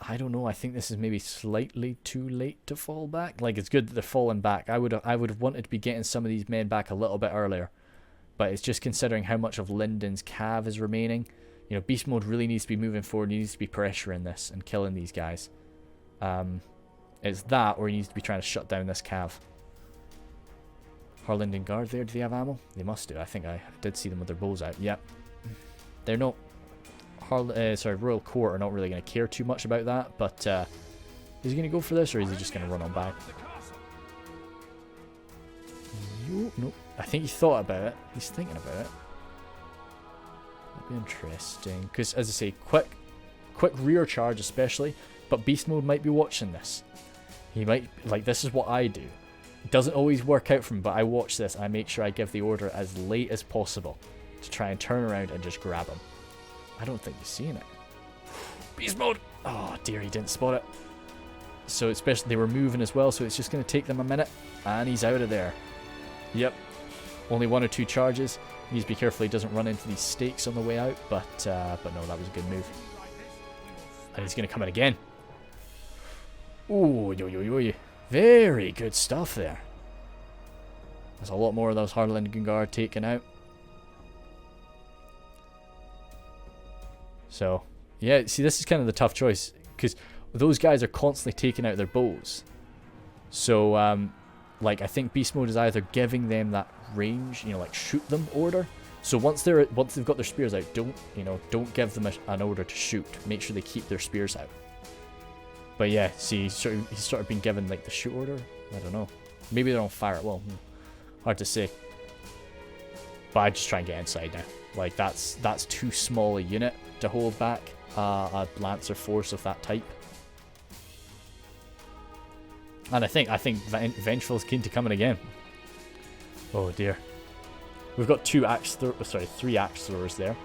I don't know, I think this is maybe slightly too late to fall back. Like, it's good that they're falling back. I would have wanted to be getting some of these men back a little bit earlier. But it's just considering how much of Lindon's cav is remaining. You know, beast mode really needs to be moving forward. He needs to be pressuring this and killing these guys. It's that, or he needs to be trying to shut down this cav. Harland and guard there, do they have ammo? They must do. I think I did see them with their bows out. Yep. They're not... Royal Court are not really going to care too much about that, but is he going to go for this, or is he just going to run on by? Nope. I think he thought about it. He's thinking about it. That'd be interesting, because as I say, quick rear charge especially, but beast mode might be watching this. He might, like, this is what I do. It doesn't always work out for me, but I watch this and I make sure I give the order as late as possible to try and turn around and just grab him. I don't think he's seeing it. Beast mode! Oh dear, he didn't spot it. So especially, they were moving as well, so it's just going to take them a minute. And he's out of there. Yep. Only 1 or 2 charges. He needs to be careful he doesn't run into these stakes on the way out, but no, that was a good move. And he's going to come in again. Ooh, yo. Very good stuff there. There's a lot more of those Harland Guard taken out. So, yeah, see, this is kind of the tough choice, because those guys are constantly taking out their bows. So, like, I think beast mode is either giving them that range, you know, like shoot them order. So once they've got their spears out, don't give them an order to shoot. Make sure they keep their spears out. But yeah, see, he's sort of been given like the shoot order. I don't know. Maybe they're on fire. Well, hard to say. But I just try and get inside now. Like that's too small a unit to hold back a Lancer force of that type. And I think Vengeful's keen to come in again. Oh dear. We've got 3 axe throwers there.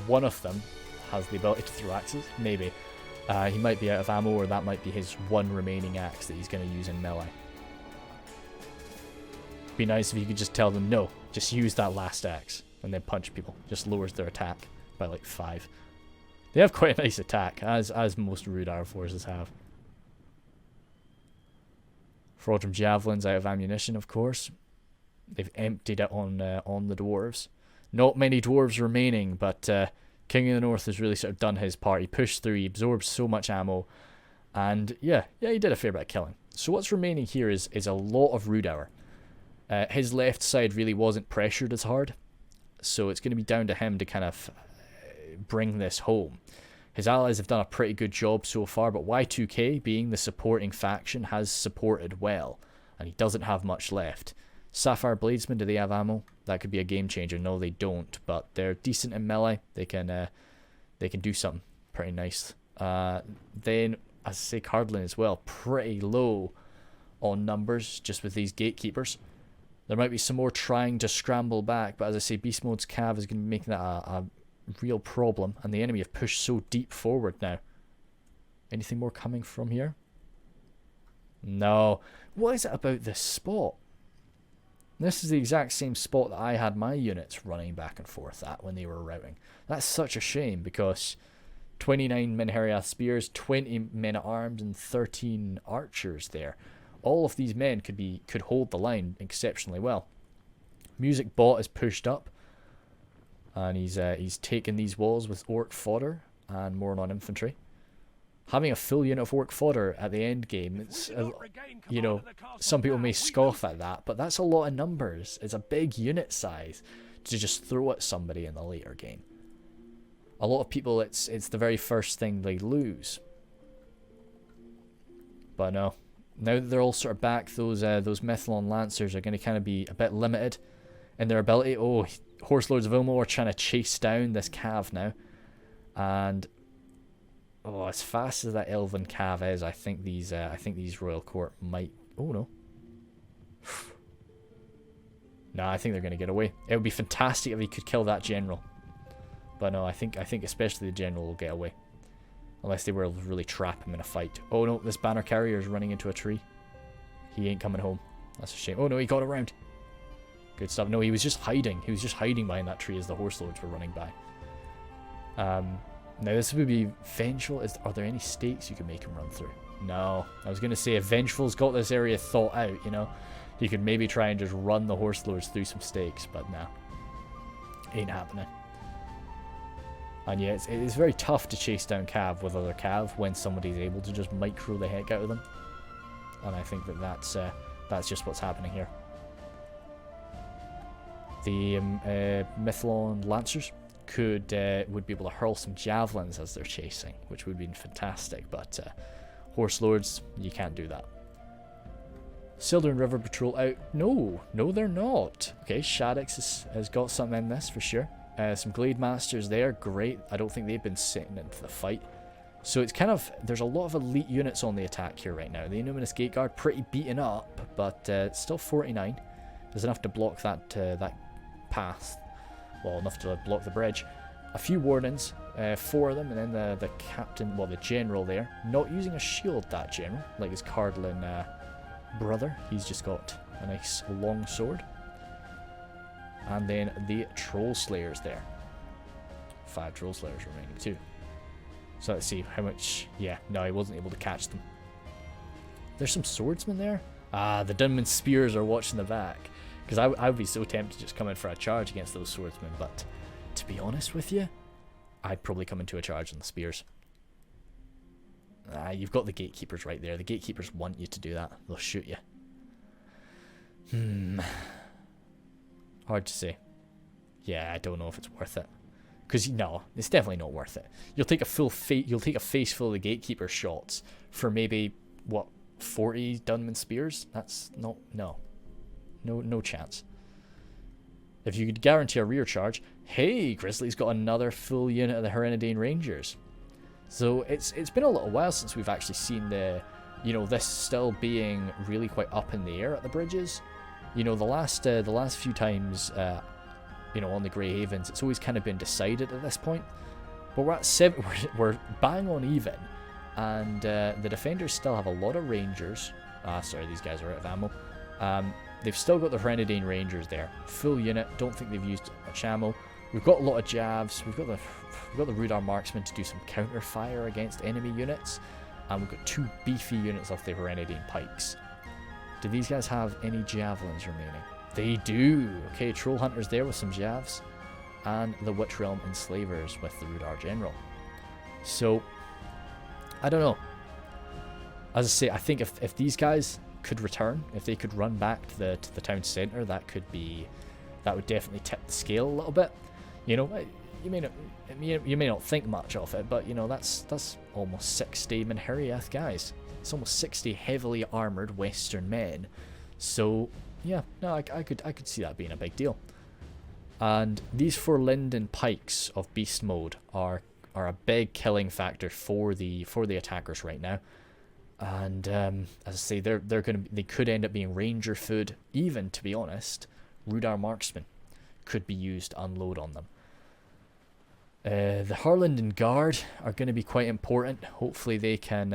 One of them has the ability to throw axes. Maybe. He might be out of ammo, or that might be his one remaining axe that he's going to use in melee. Be nice if you could just tell them, no, just use that last axe, and then punch people. Just lowers their attack by like 5. They have quite a nice attack, as most Rude Hour forces have. Fraudrum Javelins out of ammunition, of course. They've emptied it on the dwarves. Not many dwarves remaining, but King of the North has really sort of done his part. He pushed through, he absorbed so much ammo, and yeah, he did a fair bit of killing. So what's remaining here is a lot of Rude Hour. His left side really wasn't pressured as hard, so it's going to be down to him to kind of bring this home. His allies have done a pretty good job so far, but Y2K, being the supporting faction, has supported well, and he doesn't have much left. Sapphire Bladesmen, do they have ammo? That could be a game changer. No, they don't, but they're decent in melee. They can do something pretty nice. Then, as I say, Cardlin as well, pretty low on numbers, just with these gatekeepers. There might be some more trying to scramble back, but as I say, Beast Mode's Cav is going to be making that a real problem, and the enemy have pushed so deep forward now. Anything more coming from here? No. What is it about this spot? This is the exact same spot that I had my units running back and forth at when they were routing. That's such a shame, because 29 Menheriath spears, 20 men at arms, and 13 archers there. All of these men could hold the line exceptionally well. Music Bot is pushed up, and he's taken these walls with orc fodder and more non-infantry. having a full unit of orc fodder at the end game, it's, you know, some people may scoff at that, but that's a lot of numbers. It's a big unit size to just throw at somebody in the later game. A lot of people, it's the very first thing they lose. But no, now that they're all sort of back, those Methlon Lancers are going to kind of be a bit limited in their ability. Oh, Horse Lords of Ulmo are trying to chase down this Cav now. And oh, as fast as that Elven Cav is, I think these Royal Court might... Oh, no. No, I think they're going to get away. It would be fantastic if he could kill that General. But no, I think especially the General will get away. Unless they were able to really trap him in a fight. Oh, no, this Banner Carrier is running into a tree. He ain't coming home. That's a shame. Oh, no, he got around. Good stuff. No, he was just hiding. He was just hiding behind that tree as the Horse Lords were running by. Now this would be Vengeful. Are there any stakes you can make him run through? No. I was going to say if Vengeful's got this area thought out, you know, he could maybe try and just run the Horse Lords through some stakes, but nah. Ain't happening. And yeah, it's very tough to chase down Cav with other Cav when somebody's able to just micro the heck out of them. And I think that's just what's happening here. The Methlon Lancers would be able to hurl some javelins as they're chasing, which would be fantastic, but Horse Lords, you can't do that. Sildren River Patrol out. No, they're not. Okay, Shaddix has got something in this for sure. Some Glade Masters there, great. I don't think they've been sitting into the fight. So it's kind of, there's a lot of elite units on the attack here right now. The Innuminous Gate Guard pretty beaten up, but it's still 49. There's enough to block that path. Well, enough to block the bridge. A few Wardens, 4 of them, and then the captain, well, the general there, not using a shield, that general, like his Cardlin brother. He's just got a nice long sword. And then the Troll Slayers there. 5 Troll Slayers remaining too. So let's see how much... Yeah, no, he wasn't able to catch them. There's some swordsmen there. Ah, the Dunman Spears are watching the back. Because I would be so tempted to just come in for a charge against those swordsmen. But to be honest with you, I'd probably come into a charge on the spears. You've got the Gatekeepers right there. The Gatekeepers want you to do that. They'll shoot you. Hard to say. Yeah, I don't know if it's worth it. Because no, it's definitely not worth it. You'll take a face full of the Gatekeeper shots for maybe what, 40 Dunman Spears? That's no chance. If you could guarantee a rear charge, hey, Grizzly's got another full unit of the Herenidane Rangers. So it's been a little while since we've actually seen this still being really quite up in the air at the bridges. You know, the last few times, on the Grey Havens, it's always kind of been decided at this point. But we're at 7. We're bang on even, and the defenders still have a lot of Rangers. Sorry, these guys are out of ammo. They've still got the Herenidane Rangers there, full unit. Don't think they've used much ammo. We've got a lot of jabs. We've got the Rudar Marksmen to do some counter fire against enemy units, and we've got 2 beefy units of the Herenidane Pikes. Do these guys have any javelins remaining? They do. Okay, Troll Hunters there with some javs, and the Witch Realm Enslavers with the Rudar General. So, I don't know. As I say, I think if these guys could return, if they could run back to the town centre, that would definitely tip the scale a little bit. You know, you may not think much of it, but you know that's almost 60 Minheriath guys. It's almost 60 heavily armoured Western men. So yeah, no, I could see that being a big deal. And these 4 Lindon Pikes of Beast Mode are a big killing factor for the attackers right now. And as I say, they could end up being Ranger food. Even, to be honest, Rudar Marksmen could be used to unload on them. The Harlenden Guard are going to be quite important. Hopefully they can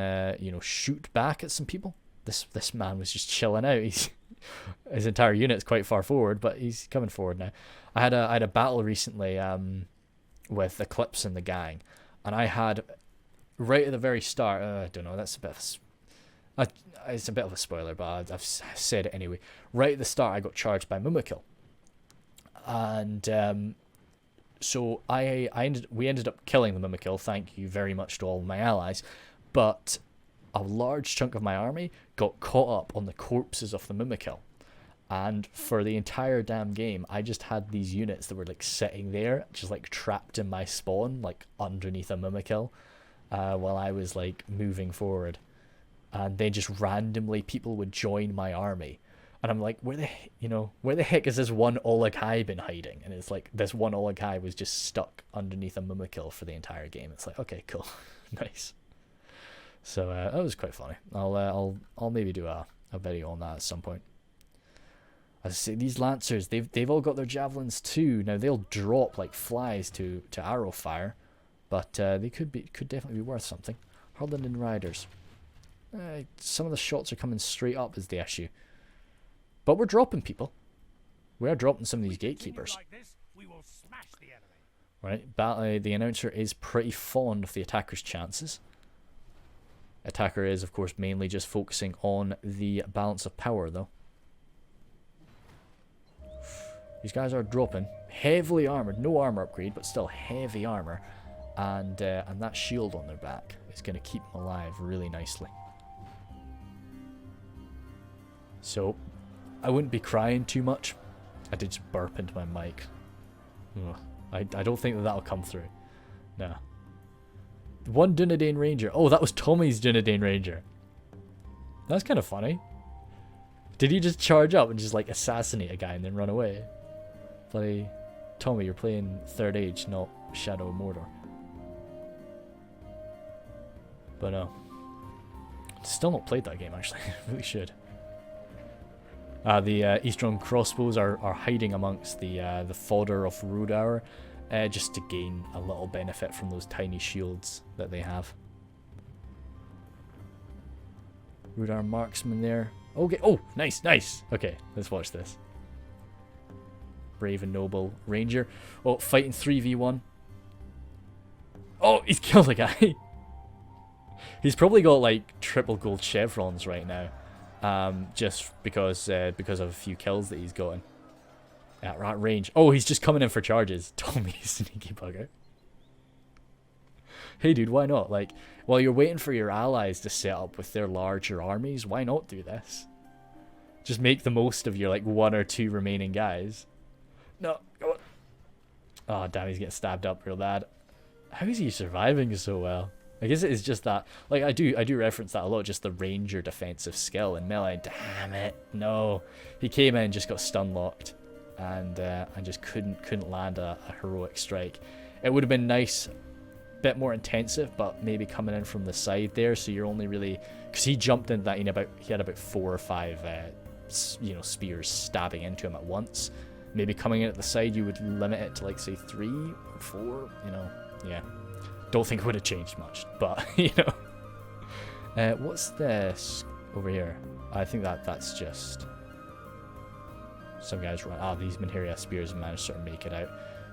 shoot back at some people. This man was just chilling out. His entire unit's quite far forward, but he's coming forward now. I had a battle recently with Eclipse and the gang, and I had right at the very start. I don't know. That's it's a bit of a spoiler, but I've said it anyway. Right at the start, I got charged by Mumikil, and so we ended up killing the Mumikil. Thank you very much to all my allies, but a large chunk of my army got caught up on the corpses of the Mimikill. And for the entire damn game, I just had these units that were like sitting there, just like trapped in my spawn, like underneath a Mimikill, while I was like moving forward. And then just randomly people would join my army. And I'm like, where the heck has this one Olakai been hiding? And it's like, this one Olakai was just stuck underneath a Mimikill for the entire game. It's like, okay, cool. Nice. So that was quite funny. I'll maybe do a video on that at some point. As I say, these Lancers, they've all got their javelins too. Now they'll drop like flies to arrow fire, but they could definitely be worth something. Lindon Riders. Some of the shots are coming straight up is the issue. But we're dropping people. We are dropping some of these gatekeepers. Like this, we will smash the enemy. Right, the announcer is pretty fond of the attacker's chances. Attacker is, of course, mainly just focusing on the balance of power, though. These guys are dropping. Heavily armored. No armor upgrade, but still heavy armor. And that shield on their back is going to keep them alive really nicely. So, I wouldn't be crying too much. I did just burp into my mic. Ugh. I don't think that'll come through. No. One Dunedain Ranger. Oh, that was Tommy's Dunedain Ranger. That's kind of funny. Did he just charge up and just like assassinate a guy and then run away? Bloody Tommy, you're playing Third Age, not Shadow of Mordor. But no. Still not played that game actually. Really should. The Eastern crossbows are hiding amongst the fodder of Rudar, just to gain a little benefit from those tiny shields that they have. Rudar marksman there. Okay. Oh, nice, nice. Okay, let's watch this. Brave and noble ranger. Oh, fighting 3v1. Oh, he's killed a guy. He's probably got like triple gold chevrons right now. Just because of a few kills that he's gotten at range. Oh, he's just coming in for charges. Tommy, sneaky bugger. Hey dude, why not? Like, while you're waiting for your allies to set up with their larger armies, why not do this? Just make the most of your like 1 or 2 remaining guys. No, go on. Oh damn, he's getting stabbed up real bad. How is he surviving so well? I guess it is just that, like, I do reference that a lot, just the ranger defensive skill in melee. Damn it, no. He came in and just got stun locked and just couldn't land a heroic strike. It would have been nice, bit more intensive, but maybe coming in from the side there, so you're only really, because he jumped into that, he had about 4 or 5 spears stabbing into him at once. Maybe coming in at the side, you would limit it to like say 3 or 4, yeah. Don't think it would have changed much, but what's this over here? I think that's just some guys run. Ah, these Menhiria spears managed to sort of make it out.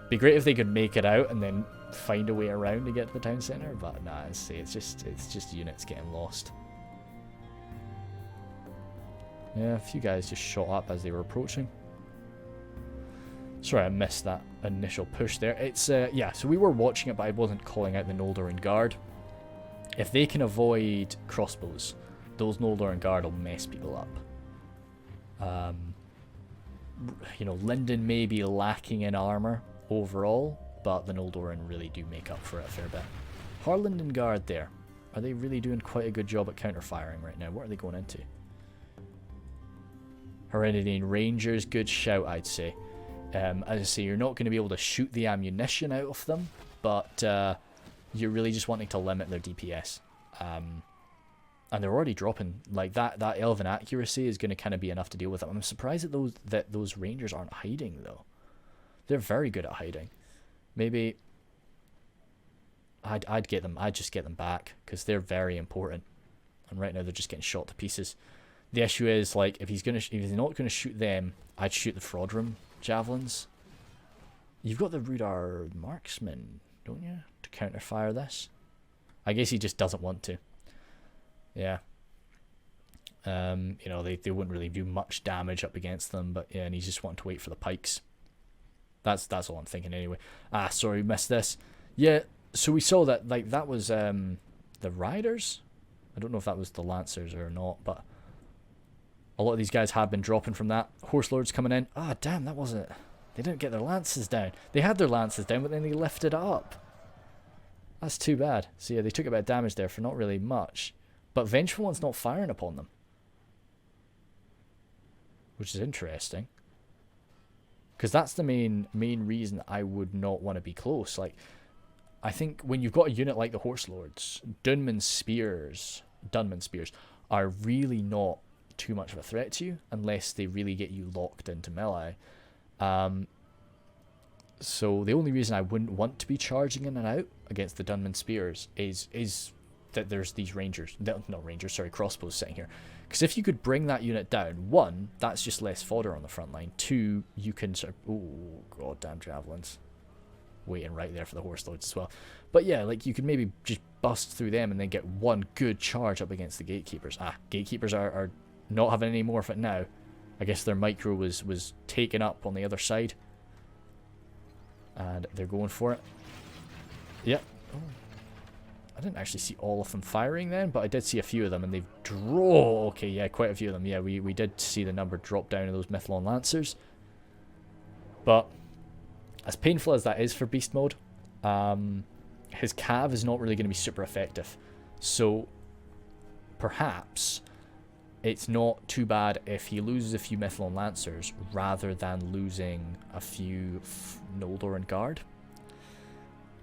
Be great if they could make it out and then find a way around to get to the town center, but nah, it's just units getting lost. Yeah, a few guys just shot up as they were approaching. Sorry, I missed that initial push there. It's, yeah, so we were watching it, but I wasn't calling out the Noldoran Guard. If they can avoid crossbows, those Noldoran Guard will mess people up. Lindon may be lacking in armor overall, but the Noldoran really do make up for it a fair bit. Lindon Guard there. Are they really doing quite a good job at counter-firing right now? What are they going into? Hereditary Rangers, good shout, I'd say. As I say, you're not going to be able to shoot the ammunition out of them, but you're really just wanting to limit their DPS. And they're already dropping, like that elven accuracy is going to kind of be enough to deal with them. I'm surprised that those rangers aren't hiding, though. They're very good at hiding. Maybe I'd just get them back, because they're very important. And right now they're just getting shot to pieces. The issue is, like, if he's not going to shoot them, I'd shoot the Fraudrum javelins. You've got the Rudar marksman, don't you, to counterfire this? I guess he just doesn't want to. Yeah. They wouldn't really do much damage up against them, but yeah, and he's just wanting to wait for the pikes. That's all I'm thinking anyway. Ah, sorry, missed this. Yeah, so we saw that, like, that was the riders. I don't know if that was the Lancers or not, but a lot of these guys have been dropping from that. Horse Lords coming in. Ah, damn, that wasn't... They didn't get their lances down. They had their lances down, but then they lifted up. That's too bad. So yeah, they took a bit of damage there for not really much. But Vengeful One's not firing upon them, which is interesting. Because that's the main reason I would not want to be close. Like, I think when you've got a unit like the Horse Lords, Dunman Spears are really not too much of a threat to you unless they really get you locked into melee. So the only reason I wouldn't want to be charging in and out against the Dunman Spears is that there's these crossbows sitting here. Because if you could bring that unit down, one, that's just less fodder on the front line. Two, you can sort of... Oh, goddamn javelins. Waiting right there for the Horse Lords as well. But yeah, like, you could maybe just bust through them and then get one good charge up against the Gatekeepers. Gatekeepers are not having any more of it now. I guess their micro was taken up on the other side. And they're going for it. Yep. Oh. I didn't actually see all of them firing then, but I did see a few of them, and they've okay, yeah, quite a few of them. Yeah, we did see the number drop down of those Mythlon Lancers. But as painful as that is for Beast Mode, his cav is not really going to be super effective. So perhaps it's not too bad if he loses a few Mythlon Lancers rather than losing a few Noldor Guard.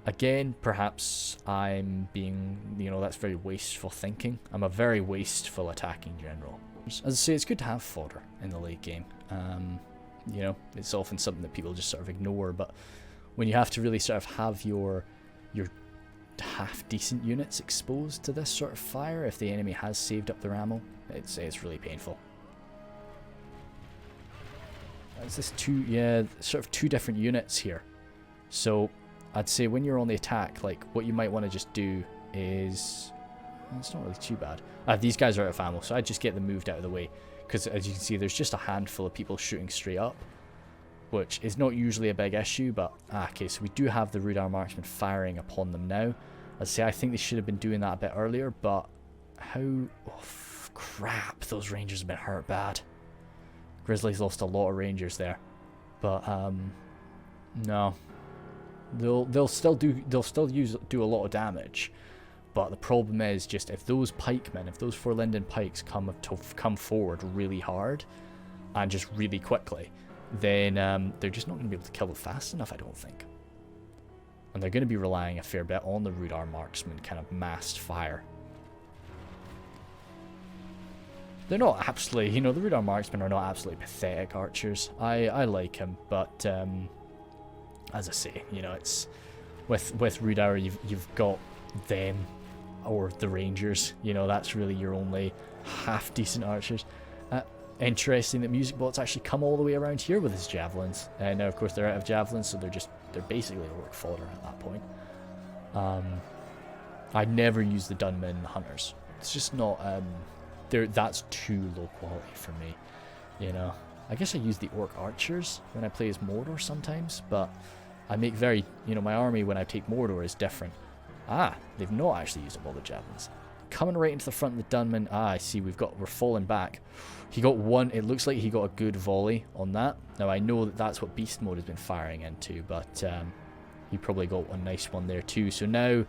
Again, perhaps I'm being, that's very wasteful thinking. I'm a very wasteful attacking general. As I say, it's good to have fodder in the late game. It's often something that people just sort of ignore, but when you have to really sort of have your half-decent units exposed to this sort of fire, if the enemy has saved up their ammo, it's really painful. Is this sort of two different units here. So I'd say when you're on the attack, like, what you might want to just do is... It's not really too bad. These guys are out of ammo, so I'd just get them moved out of the way. Because as you can see, there's just a handful of people shooting straight up, which is not usually a big issue, but... okay, so we do have the Rudar Marksman firing upon them now. I'd say I think they should have been doing that a bit earlier, but how... Oh, crap, those Rangers have been hurt bad. Grizzlies lost a lot of Rangers there. But, no... They'll still do a lot of damage, but the problem is just if those pikemen, if those 4 Lindon pikes come forward really hard and just really quickly, then they're just not going to be able to kill it fast enough, I don't think. And they're going to be relying a fair bit on the Rudar Marksman kind of massed fire. They're not absolutely, the Rudar Marksmen are not absolutely pathetic archers. I like him, but as I say, it's with Rudar, you've got them or the Rangers. That's really your only half decent archers. Interesting that Music Bot's actually come all the way around here with his javelins. Now, of course, they're out of javelins, so they're basically orc fodder at that point. I never use the Dunman Hunters. It's just not. That's too low quality for me. I guess I use the Orc Archers when I play as Mordor sometimes, but I make my army when I take Mordor is different. They've not actually used up all the javelins. Coming right into the front of the Dunman. I see we're falling back. He got one, it looks like he got a good volley on that. Now I know that's what Beast Mode has been firing into, but he probably got a nice one there too. So now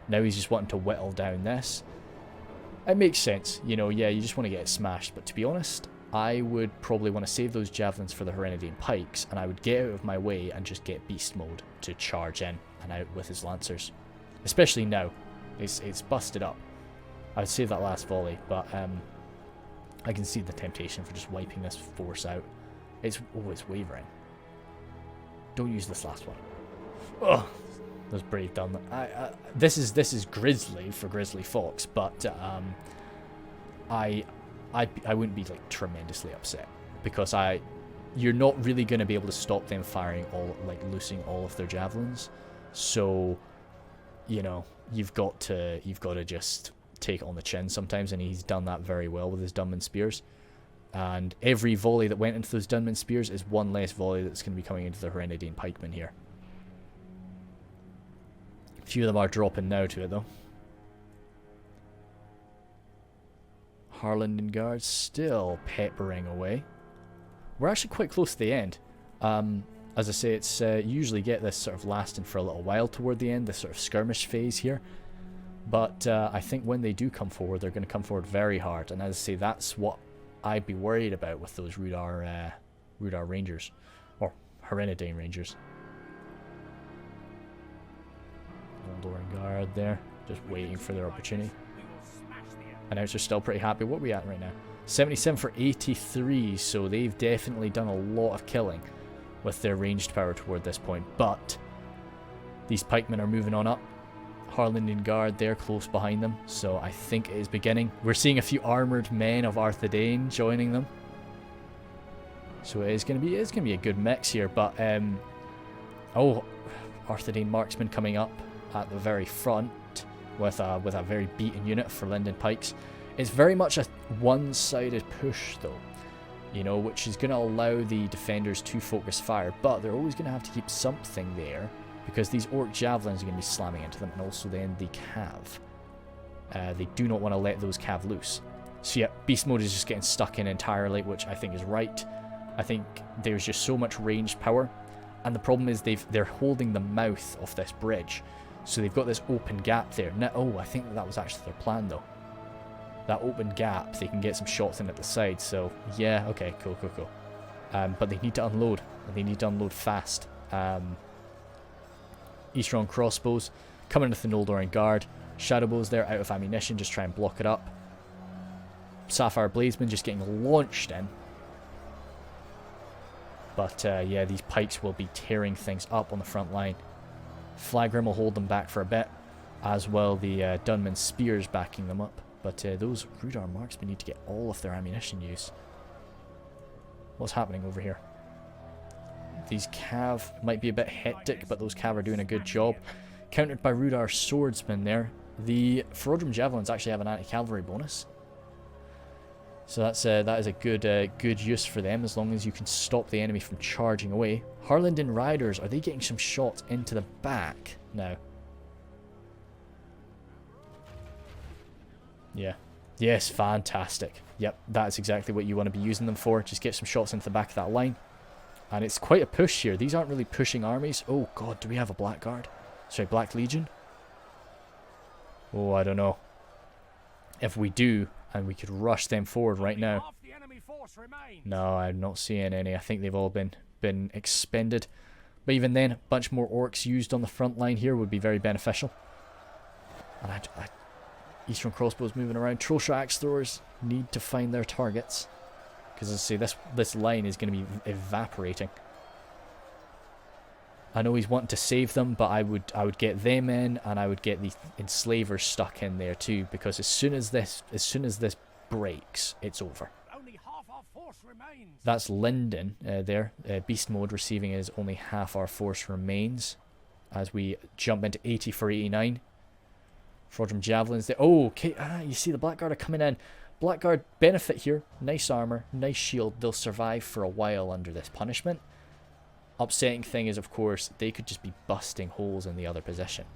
he's just wanting to whittle down this. It makes sense, yeah, you just want to get it smashed, but to be honest, I would probably want to save those javelins for the Herenadian pikes, and I would get out of my way and just get Beast Mode to charge in and out with his lancers. Especially now. It's busted up. I would save that last volley, but I can see the temptation for just wiping this force out. It's wavering. Don't use this last one. Ugh. That was brave done. This is Grizzly for Grizzly Fox, but I wouldn't be like tremendously upset because you're not really going to be able to stop them firing loosing all of their javelins. So, you've got to just take it on the chin sometimes, and he's done that very well with his Dunman Spears. And every volley that went into those Dunman Spears is one less volley that's going to be coming into the Herenadian pikemen here. A few of them are dropping now to it though. Lindon guards still peppering away. We're actually quite close to the end. As I say, it's you usually get this sort of lasting for a little while toward the end, this sort of skirmish phase here. But I think when they do come forward, they're going to come forward very hard. And as I say, that's what I'd be worried about with those Rudar Rangers. Or Herenidane Rangers. Lindon guard there, just waiting for their opportunity. Announcer's still pretty happy. What are we at right now? 77 for 83, so they've definitely done a lot of killing with their ranged power toward this point. But these pikemen are moving on up. Harlingen Guard there close behind them, so I think it is beginning. We're seeing a few armoured men of Arthedain joining them. So it's gonna be a good mix here, but oh, Arthedain marksmen coming up at the very front with a very beaten unit for Lindon Pikes. It's very much a one-sided push though, you know, which is going to allow the defenders to focus fire, but they're always going to have to keep something there because these Orc Javelins are going to be slamming into them, and also then the Cav. They do not want to let those Cav loose. So yeah, Beast Mode is just getting stuck in entirely, which I think is right. I think there's just so much ranged power, and the problem is they're holding the mouth of this bridge. So they've got this open gap there. Now, oh, I think that was actually their plan though. That open gap, they can get some shots in at the side. So yeah, okay, cool. But they need to unload, and they need to unload fast. Eastron crossbows coming with the Noldoran Guard. Shadowbows there out of ammunition, just try and block it up. Sapphire Bladesmen just getting launched in. But yeah, these pikes will be tearing things up on the front line. Flagrim will hold them back for a bit, as well the Dunman Spears backing them up. But those Rudar marksmen need to get all of their ammunition used. What's happening over here? These Cav might be a bit hectic, but those Cav are doing a good job. Countered by Rudar Swordsmen there. The Ferodrum Javelins actually have an anti-cavalry bonus. So that is a good use for them, as long as you can stop the enemy from charging away. Harlingen Riders, are they getting some shots into the back now? Yeah. Yes, fantastic. Yep, that's exactly what you want to be using them for. Just get some shots into the back of that line. And it's quite a push here. These aren't really pushing armies. Oh god, do we have a Blackguard? Sorry, Black Legion? Oh, I don't know. If we do, and we could rush them forward right now. No, I'm not seeing any. I think they've all been expended. But even then, a bunch more orcs used on the front line here would be very beneficial. And Eastern crossbows moving around. Trollshot axe throwers need to find their targets, because as I say, this line is going to be evaporating. I know he's wanting to save them, but I would get them in, and I would get the enslavers stuck in there too, because as soon as this breaks, it's over. Only half our force remains. That's Lindon there. Beast Mode receiving his only half our force remains, as we jump into 80 for 89. Ferodrum Javelins there. Oh, okay. You see the Blackguard are coming in. Blackguard benefit here. Nice armor, nice shield. They'll survive for a while under this punishment. Upsetting thing is, of course, they could just be busting holes in the other position.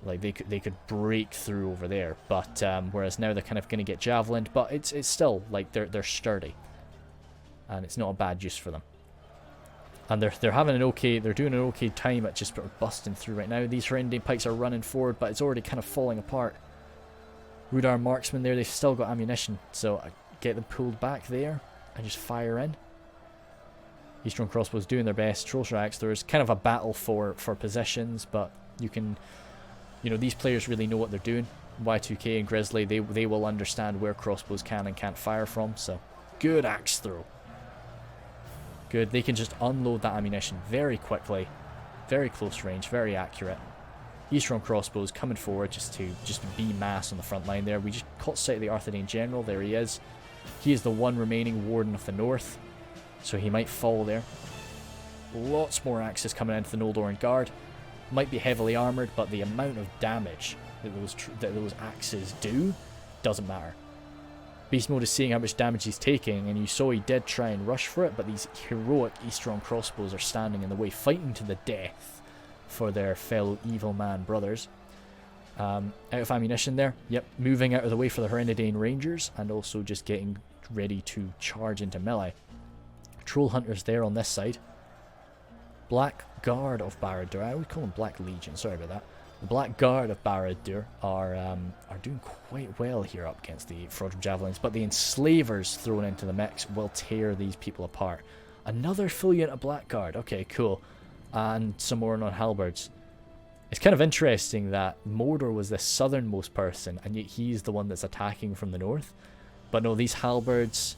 Like they could break through over there, but whereas now they're kind of going to get javelined, but it's still like they're sturdy, and it's not a bad use for them. And they're having an okay, they're doing an okay time at just sort of busting through right now. These Herenidane pikes are running forward, but it's already kind of falling apart. Rudar marksmen there, they've still got ammunition, so I get them pulled back there and just fire in. Eastern crossbows doing their best. Trollshot axe throwers, kind of a battle for positions, but you can, you know, these players really know what they're doing. Y2K and Grizzly, they will understand where crossbows can and can't fire from. So good axe throw. Good. They can just unload that ammunition very quickly, very close range, very accurate. Eastern crossbows coming forward just to be mass on the front line there. We just caught sight of the Arthedain general. There he is. He is the one remaining warden of the north, so he might fall there. Lots more axes coming into the Noldoran Guard. Might be heavily armoured, but the amount of damage that those axes do doesn't matter. Beast Mode is seeing how much damage he's taking, and you saw he did try and rush for it, but these heroic Eastron crossbows are standing in the way, fighting to the death for their fellow evil man brothers. Out of ammunition there. Yep, moving out of the way for the Herenidane Rangers, and also just getting ready to charge into melee. Troll Hunters there on this side. Black Guard of Barad-dûr. I would call them Black Legion, sorry about that. The Black Guard of Barad-dûr are doing quite well here up against the Fraudulent Javelins, but the Enslavers thrown into the mix will tear these people apart. Another full unit of Black Guard. Okay, cool. And some more on halberds. It's kind of interesting that Mordor was the southernmost person, and yet he's the one that's attacking from the north. But no, these halberds,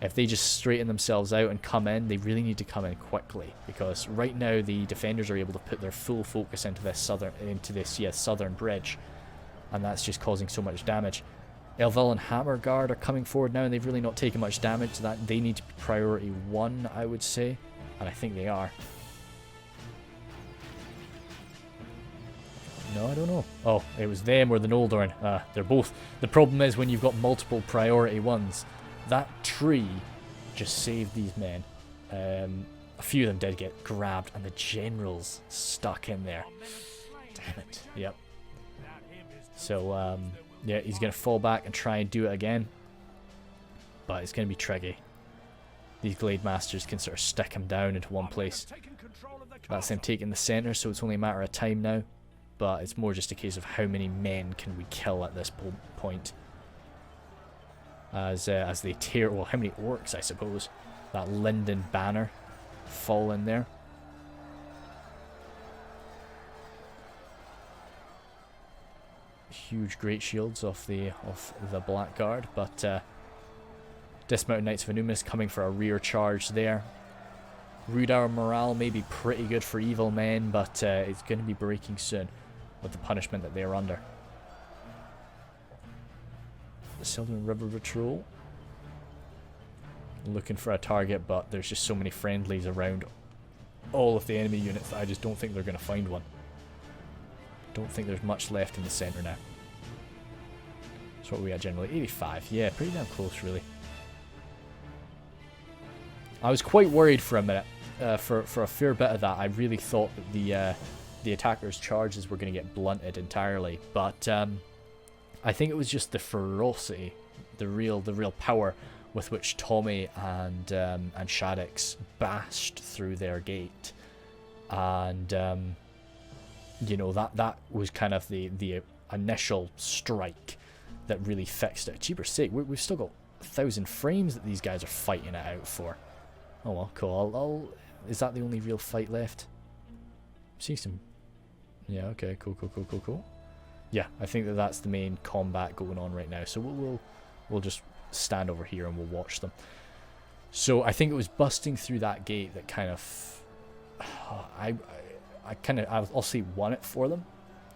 if they just straighten themselves out and come in, they really need to come in quickly, because right now the defenders are able to put their full focus into this southern bridge, and that's just causing so much damage. Elvel and Hammer Guard are coming forward now, and they've really not taken much damage. So that they need to be priority 1, I would say, and I think they are. No, I don't know. Oh, it was them or the Noldorn. They're both. The problem is when you've got multiple priority 1s, that tree just saved these men. A few of them did get grabbed, and the general's stuck in there. Damn it. Yep. So, yeah, he's going to fall back and try and do it again. But it's going to be tricky. These Glade Masters can sort of stick him down into one place. That's them taking the centre, so it's only a matter of time now. But it's more just a case of how many men can we kill at this point. As they tear, well, how many orcs, I suppose. That Lindon banner fall in there. Huge great shields off the Black Guard, but Dismounted Knights of Anumis coming for a rear charge there. Rudar morale may be pretty good for evil men, but it's going to be breaking soon with the punishment that they are under. The Sylvan River Patrol looking for a target, but there's just so many friendlies around all of the enemy units that I just don't think they're going to find one. Don't think there's much left in the centre now. So what are we at generally? 85. Yeah, pretty damn close, really. I was quite worried for a minute. For a fair bit of that, I really thought that the attackers' charges were going to get blunted entirely. But I think it was just the ferocity, the real power with which Tommy and Shaddix bashed through their gate, and you know, that was kind of the initial strike that really fixed it. Jeepers sake, we've still got 1,000 frames that these guys are fighting it out for. Oh well, cool. Is that the only real fight left? See some. Yeah. Okay. Cool. Yeah, I think that's the main combat going on right now. So we'll just stand over here and we'll watch them. So I think it was busting through that gate that kind of I'll say won it for them.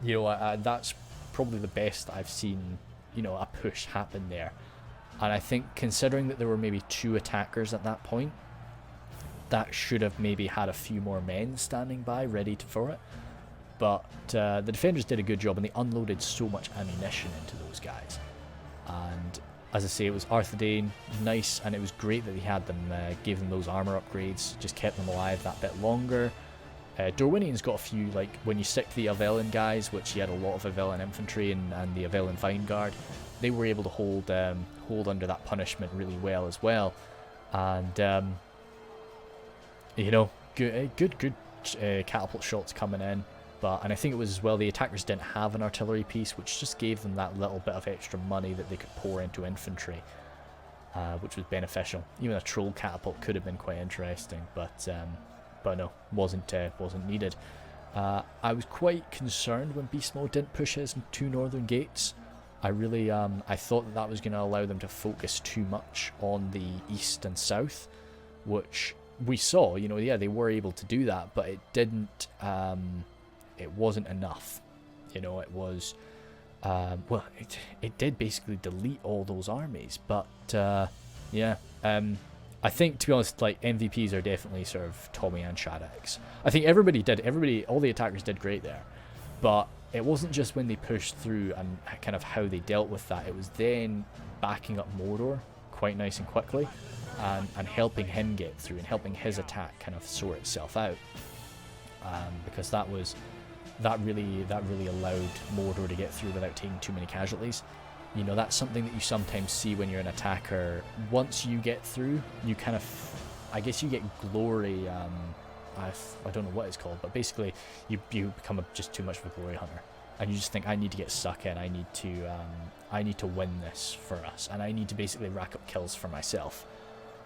You know, that's probably the best I've seen, you know, a push happen there. And I think considering that there were maybe 2 attackers at that point, that should have maybe had a few more men standing by ready for it. But the defenders did a good job, and they unloaded so much ammunition into those guys. And as I say, it was Arthedain, nice, and it was great that they had them, gave them those armor upgrades, just kept them alive that bit longer. Dorwinian's got a few, like when you stick to the Avelin guys, which he had a lot of Avelin infantry and the Avelin Vanguard, they were able to hold under that punishment really well as well. And you know, good catapult shots coming in. And I think it was as well the attackers didn't have an artillery piece, which just gave them that little bit of extra money that they could pour into infantry, which was beneficial. Even a troll catapult could have been quite interesting, but no, wasn't needed. I was quite concerned when Beastmodeon didn't push his 2 northern gates. I really I thought that was going to allow them to focus too much on the east and south, which we saw. You know, yeah, they were able to do that, but it didn't. It wasn't enough. You know, it was. Well, it did basically delete all those armies, but yeah. I think, to be honest, like, MVPs are definitely sort of Tommy and Shaddix. I think all the attackers did great there. But it wasn't just when they pushed through and kind of how they dealt with that. It was then backing up Mordor quite nice and quickly and helping him get through and helping his attack kind of sort itself out. Because that was that really allowed Mordor to get through without taking too many casualties. You know, that's something that you sometimes see when you're an attacker. Once you get through, you kind of, I guess you get glory. I don't know what it's called, but basically you become just too much of a glory hunter, and you just think, I need to get stuck in. I need to win this for us, and I need to basically rack up kills for myself.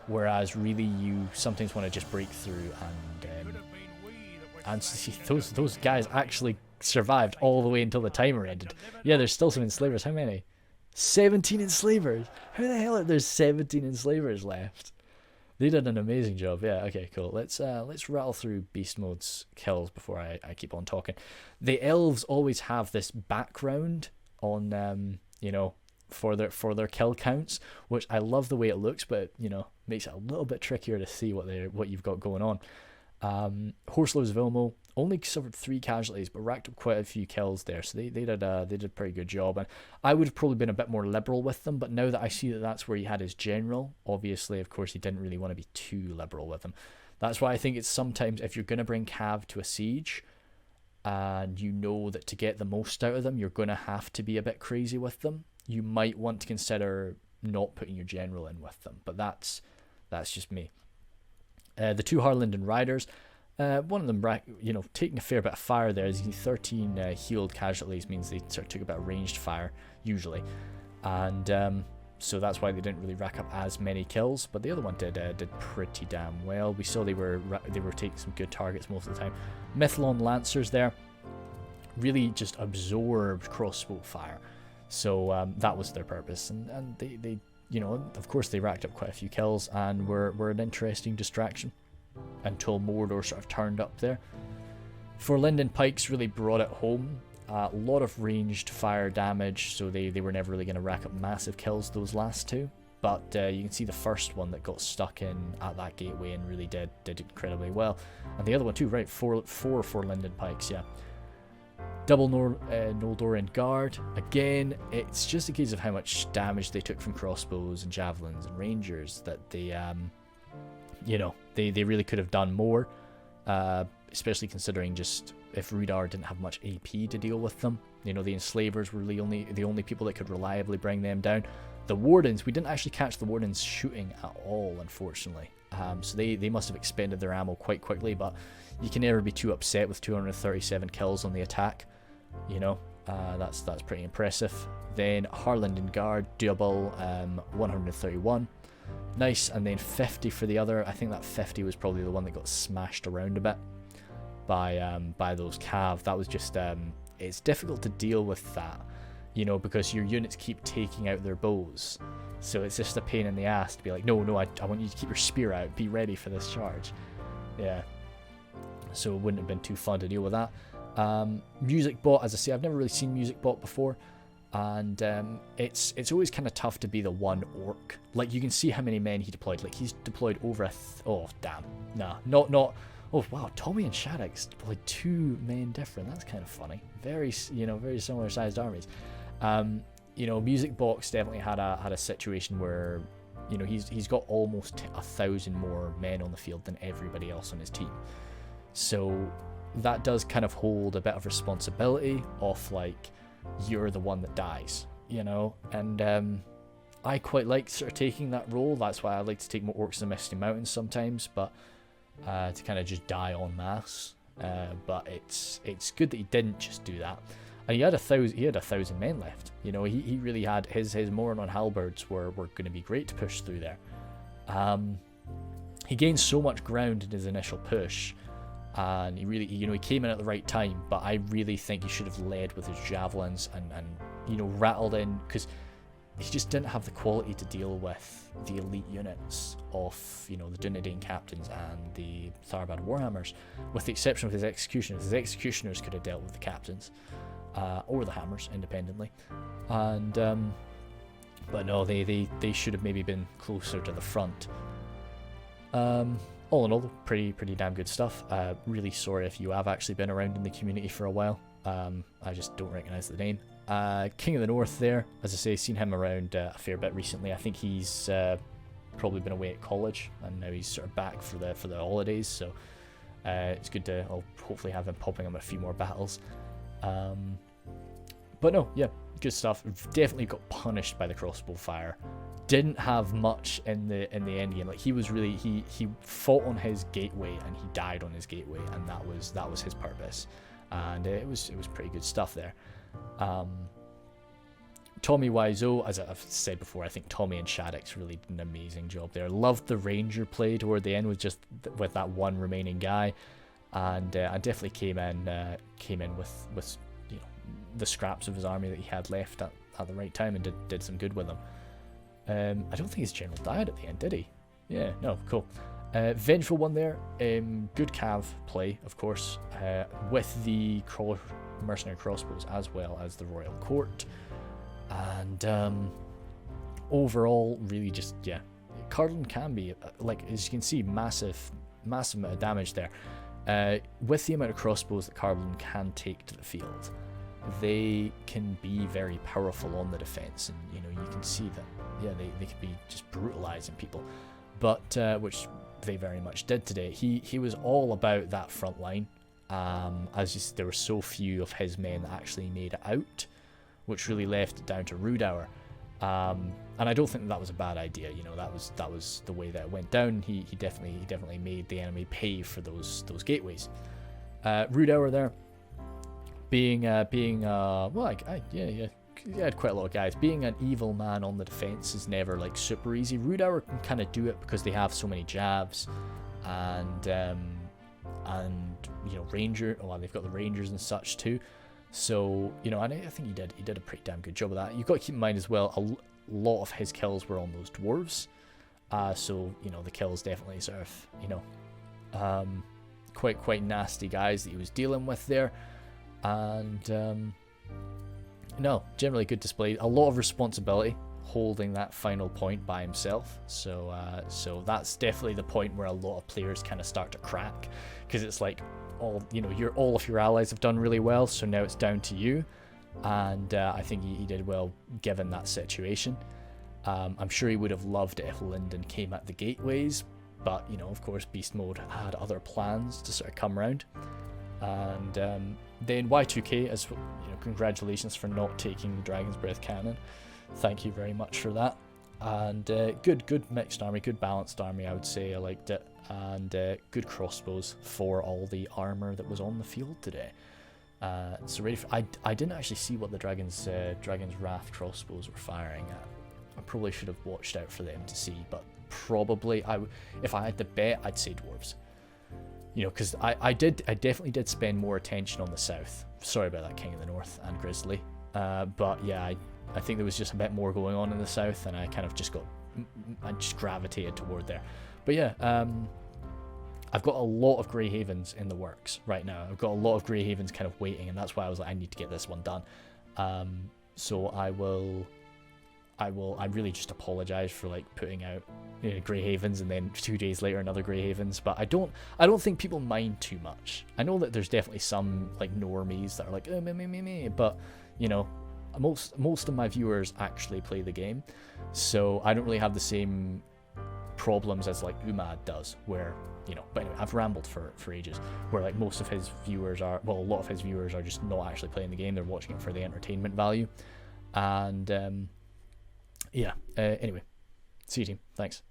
Whereas really, you sometimes want to just break through and see those guys actually survived all the way until the timer ended. Yeah, there's still some enslavers. How many? 17 enslavers. How the hell are there 17 enslavers left? They did an amazing job. Yeah, okay, cool. Let's rattle through Beast Mode's kills before I keep on talking. The elves always have this background on you know, for their kill counts, which I love the way it looks, but you know, makes it a little bit trickier to see what you've got going on. Horselow's Vilmo only suffered 3 casualties, but racked up quite a few kills there, so they did a pretty good job. And I would have probably been a bit more liberal with them, but now that I see that that's where he had his general, obviously, of course, he didn't really want to be too liberal with them. That's why I think it's sometimes, if you're going to bring cav to a siege, and you know that to get the most out of them, you're going to have to be a bit crazy with them, you might want to consider not putting your general in with them. But that's just me. The 2 Lindon riders, one of them, you know, taking a fair bit of fire there. As you see, 13 healed casualties means they sort of took a bit of ranged fire usually, and so that's why they didn't really rack up as many kills. But the other one did pretty damn well. We saw they were taking some good targets most of the time. Mithlon Lancers there really just absorbed crossbow fire, so that was their purpose, and they you know, of course they racked up quite a few kills and were an interesting distraction until Mordor sort of turned up there. For Lindon, pikes really brought it home. A lot of ranged fire damage, so they were never really going to rack up massive kills, those last 2. But you can see the first one that got stuck in at that gateway and really did incredibly well. And the other one too, right? Four for Lindon pikes, yeah. Double Noldorian Guard. Again, it's just a case of how much damage they took from crossbows and javelins and rangers that they, you know, they really could have done more, especially considering just if Rudar didn't have much AP to deal with them. You know, the enslavers were the only people that could reliably bring them down. The wardens, we didn't actually catch the wardens shooting at all, unfortunately. So they must have expended their ammo quite quickly, but you can never be too upset with 237 kills on the attack. You know, that's pretty impressive. Then Lindon Guard, double 131. Nice, and then 50 for the other. I think that 50 was probably the one that got smashed around a bit by those cav. That was just it's difficult to deal with that, you know, because your units keep taking out their bows. So it's just a pain in the ass to be like, no, I want you to keep your spear out. Be ready for this charge. Yeah. So it wouldn't have been too fun to deal with that. Music bot, as I say, I've never really seen Music bot before. And it's always kind of tough to be the one orc. Like, you can see how many men he deployed. Like, he's deployed over oh, damn. Nah, not... Oh, wow, Tommy and Shaddix deployed 2 men different. That's kind of funny. Very similar sized armies. You know, Music Box definitely had a situation where, you know, he's got almost 1,000 more men on the field than everybody else on his team. So that does kind of hold a bit of responsibility of, like, you're the one that dies, you know. And I quite like sort of taking that role. That's why I like to take more orcs in the Misty Mountains sometimes, but to kind of just die en masse. But it's good that he didn't just do that. And he had 1,000 men left. You know, he really had his Moron halberds were going to be great to push through there. He gained so much ground in his initial push, and he really, you know, he came in at the right time. But I really think he should have led with his javelins and you know, rattled in, because he just didn't have the quality to deal with the elite units of, you know, the Dunedain captains and the Tharbad Warhammers, with the exception of his executioners. His executioners could have dealt with the captains, or the hammers independently, and but no, they should have maybe been closer to the front. All in all, pretty damn good stuff. Really sorry if you have actually been around in the community for a while. I just don't recognise the name. King of the North there, as I say, seen him around a fair bit recently. I think he's probably been away at college, and now he's sort of back for the holidays. So it's good to, I'll hopefully have him popping him a few more battles. But no, yeah, good stuff. Definitely got punished by the crossbow fire. Didn't have much in the end game. Like he was really he fought on his gateway and he died on his gateway, and that was his purpose. And it was pretty good stuff there. Tommy Wiseau, as I've said before, I think Tommy and Shaddix really did an amazing job there. Loved the ranger play toward the end with that one remaining guy, and I definitely came in with you know, the scraps of his army that he had left at the right time, and did some good with them. I don't think his general died at the end, did he? Yeah, no, cool. Vengeful one there. Good cav play, of course, with the mercenary crossbows as well as the royal court. And overall, really just, yeah, Cardin can be, like, as you can see, massive amount of damage there. With the amount of crossbows that Cardin can take to the field, they can be very powerful on the defense, and you know, you can see that, yeah, they can be just brutalizing people, but which they very much did today. He was all about that front line, as there were so few of his men that actually made it out, which really left it down to Rudour. And I don't think that was a bad idea. You know, that was the way that it went down. He definitely made the enemy pay for those gateways. Rudour there, being well, like, yeah, he had quite a lot of guys. Being an evil man on the defense is never like super easy. Rudour can kind of do it because they have so many jabs, and you know, ranger. Well, they've got the rangers and such too. So, you know, and I think he did a pretty damn good job of that. You've got to keep in mind as well, a lot of his kills were on those dwarves. So, you know, the kills definitely sort of, you know, quite nasty guys that he was dealing with there. And, no, generally good display. A lot of responsibility holding that final point by himself. So that's definitely the point where a lot of players kind of start to crack, because it's like, all of your allies have done really well, so now it's down to you. And I think he did well given that situation. I'm sure he would have loved it if Lindon came at the gateways, but you know, of course, Beast Mode had other plans to sort of come around. And then Y2K, as you know, congratulations for not taking the Dragon's Breath cannon. Thank you very much for that. And good mixed army, good balanced army, I would say. I liked it. And good crossbows for all the armor that was on the field today. So ready for, I didn't actually see what the Dragon's Wrath crossbows were firing at. I probably should have watched out for them to see, but probably if I had to bet, I'd say dwarves. You know, because I definitely did spend more attention on the south. Sorry about that, King of the North and Grizzly. But yeah, I think there was just a bit more going on in the south, and I kind of just gravitated toward there. But yeah, I've got a lot of Grey Havens in the works right now. I've got a lot of Grey Havens kind of waiting, and that's why I was like, I need to get this one done. So I really just apologize for like putting out, you know, Grey Havens and then 2 days later another Grey Havens, but I don't think people mind too much. I know that there's definitely some like normies that are like, oh, me, but you know, most of my viewers actually play the game, so I don't really have the same problems as like Umad does, where, you know, but anyway, I've rambled for ages, where like most of his viewers are, well, a lot of his viewers are just not actually playing the game, they're watching it for the entertainment value. And yeah, anyway, see you team, thanks.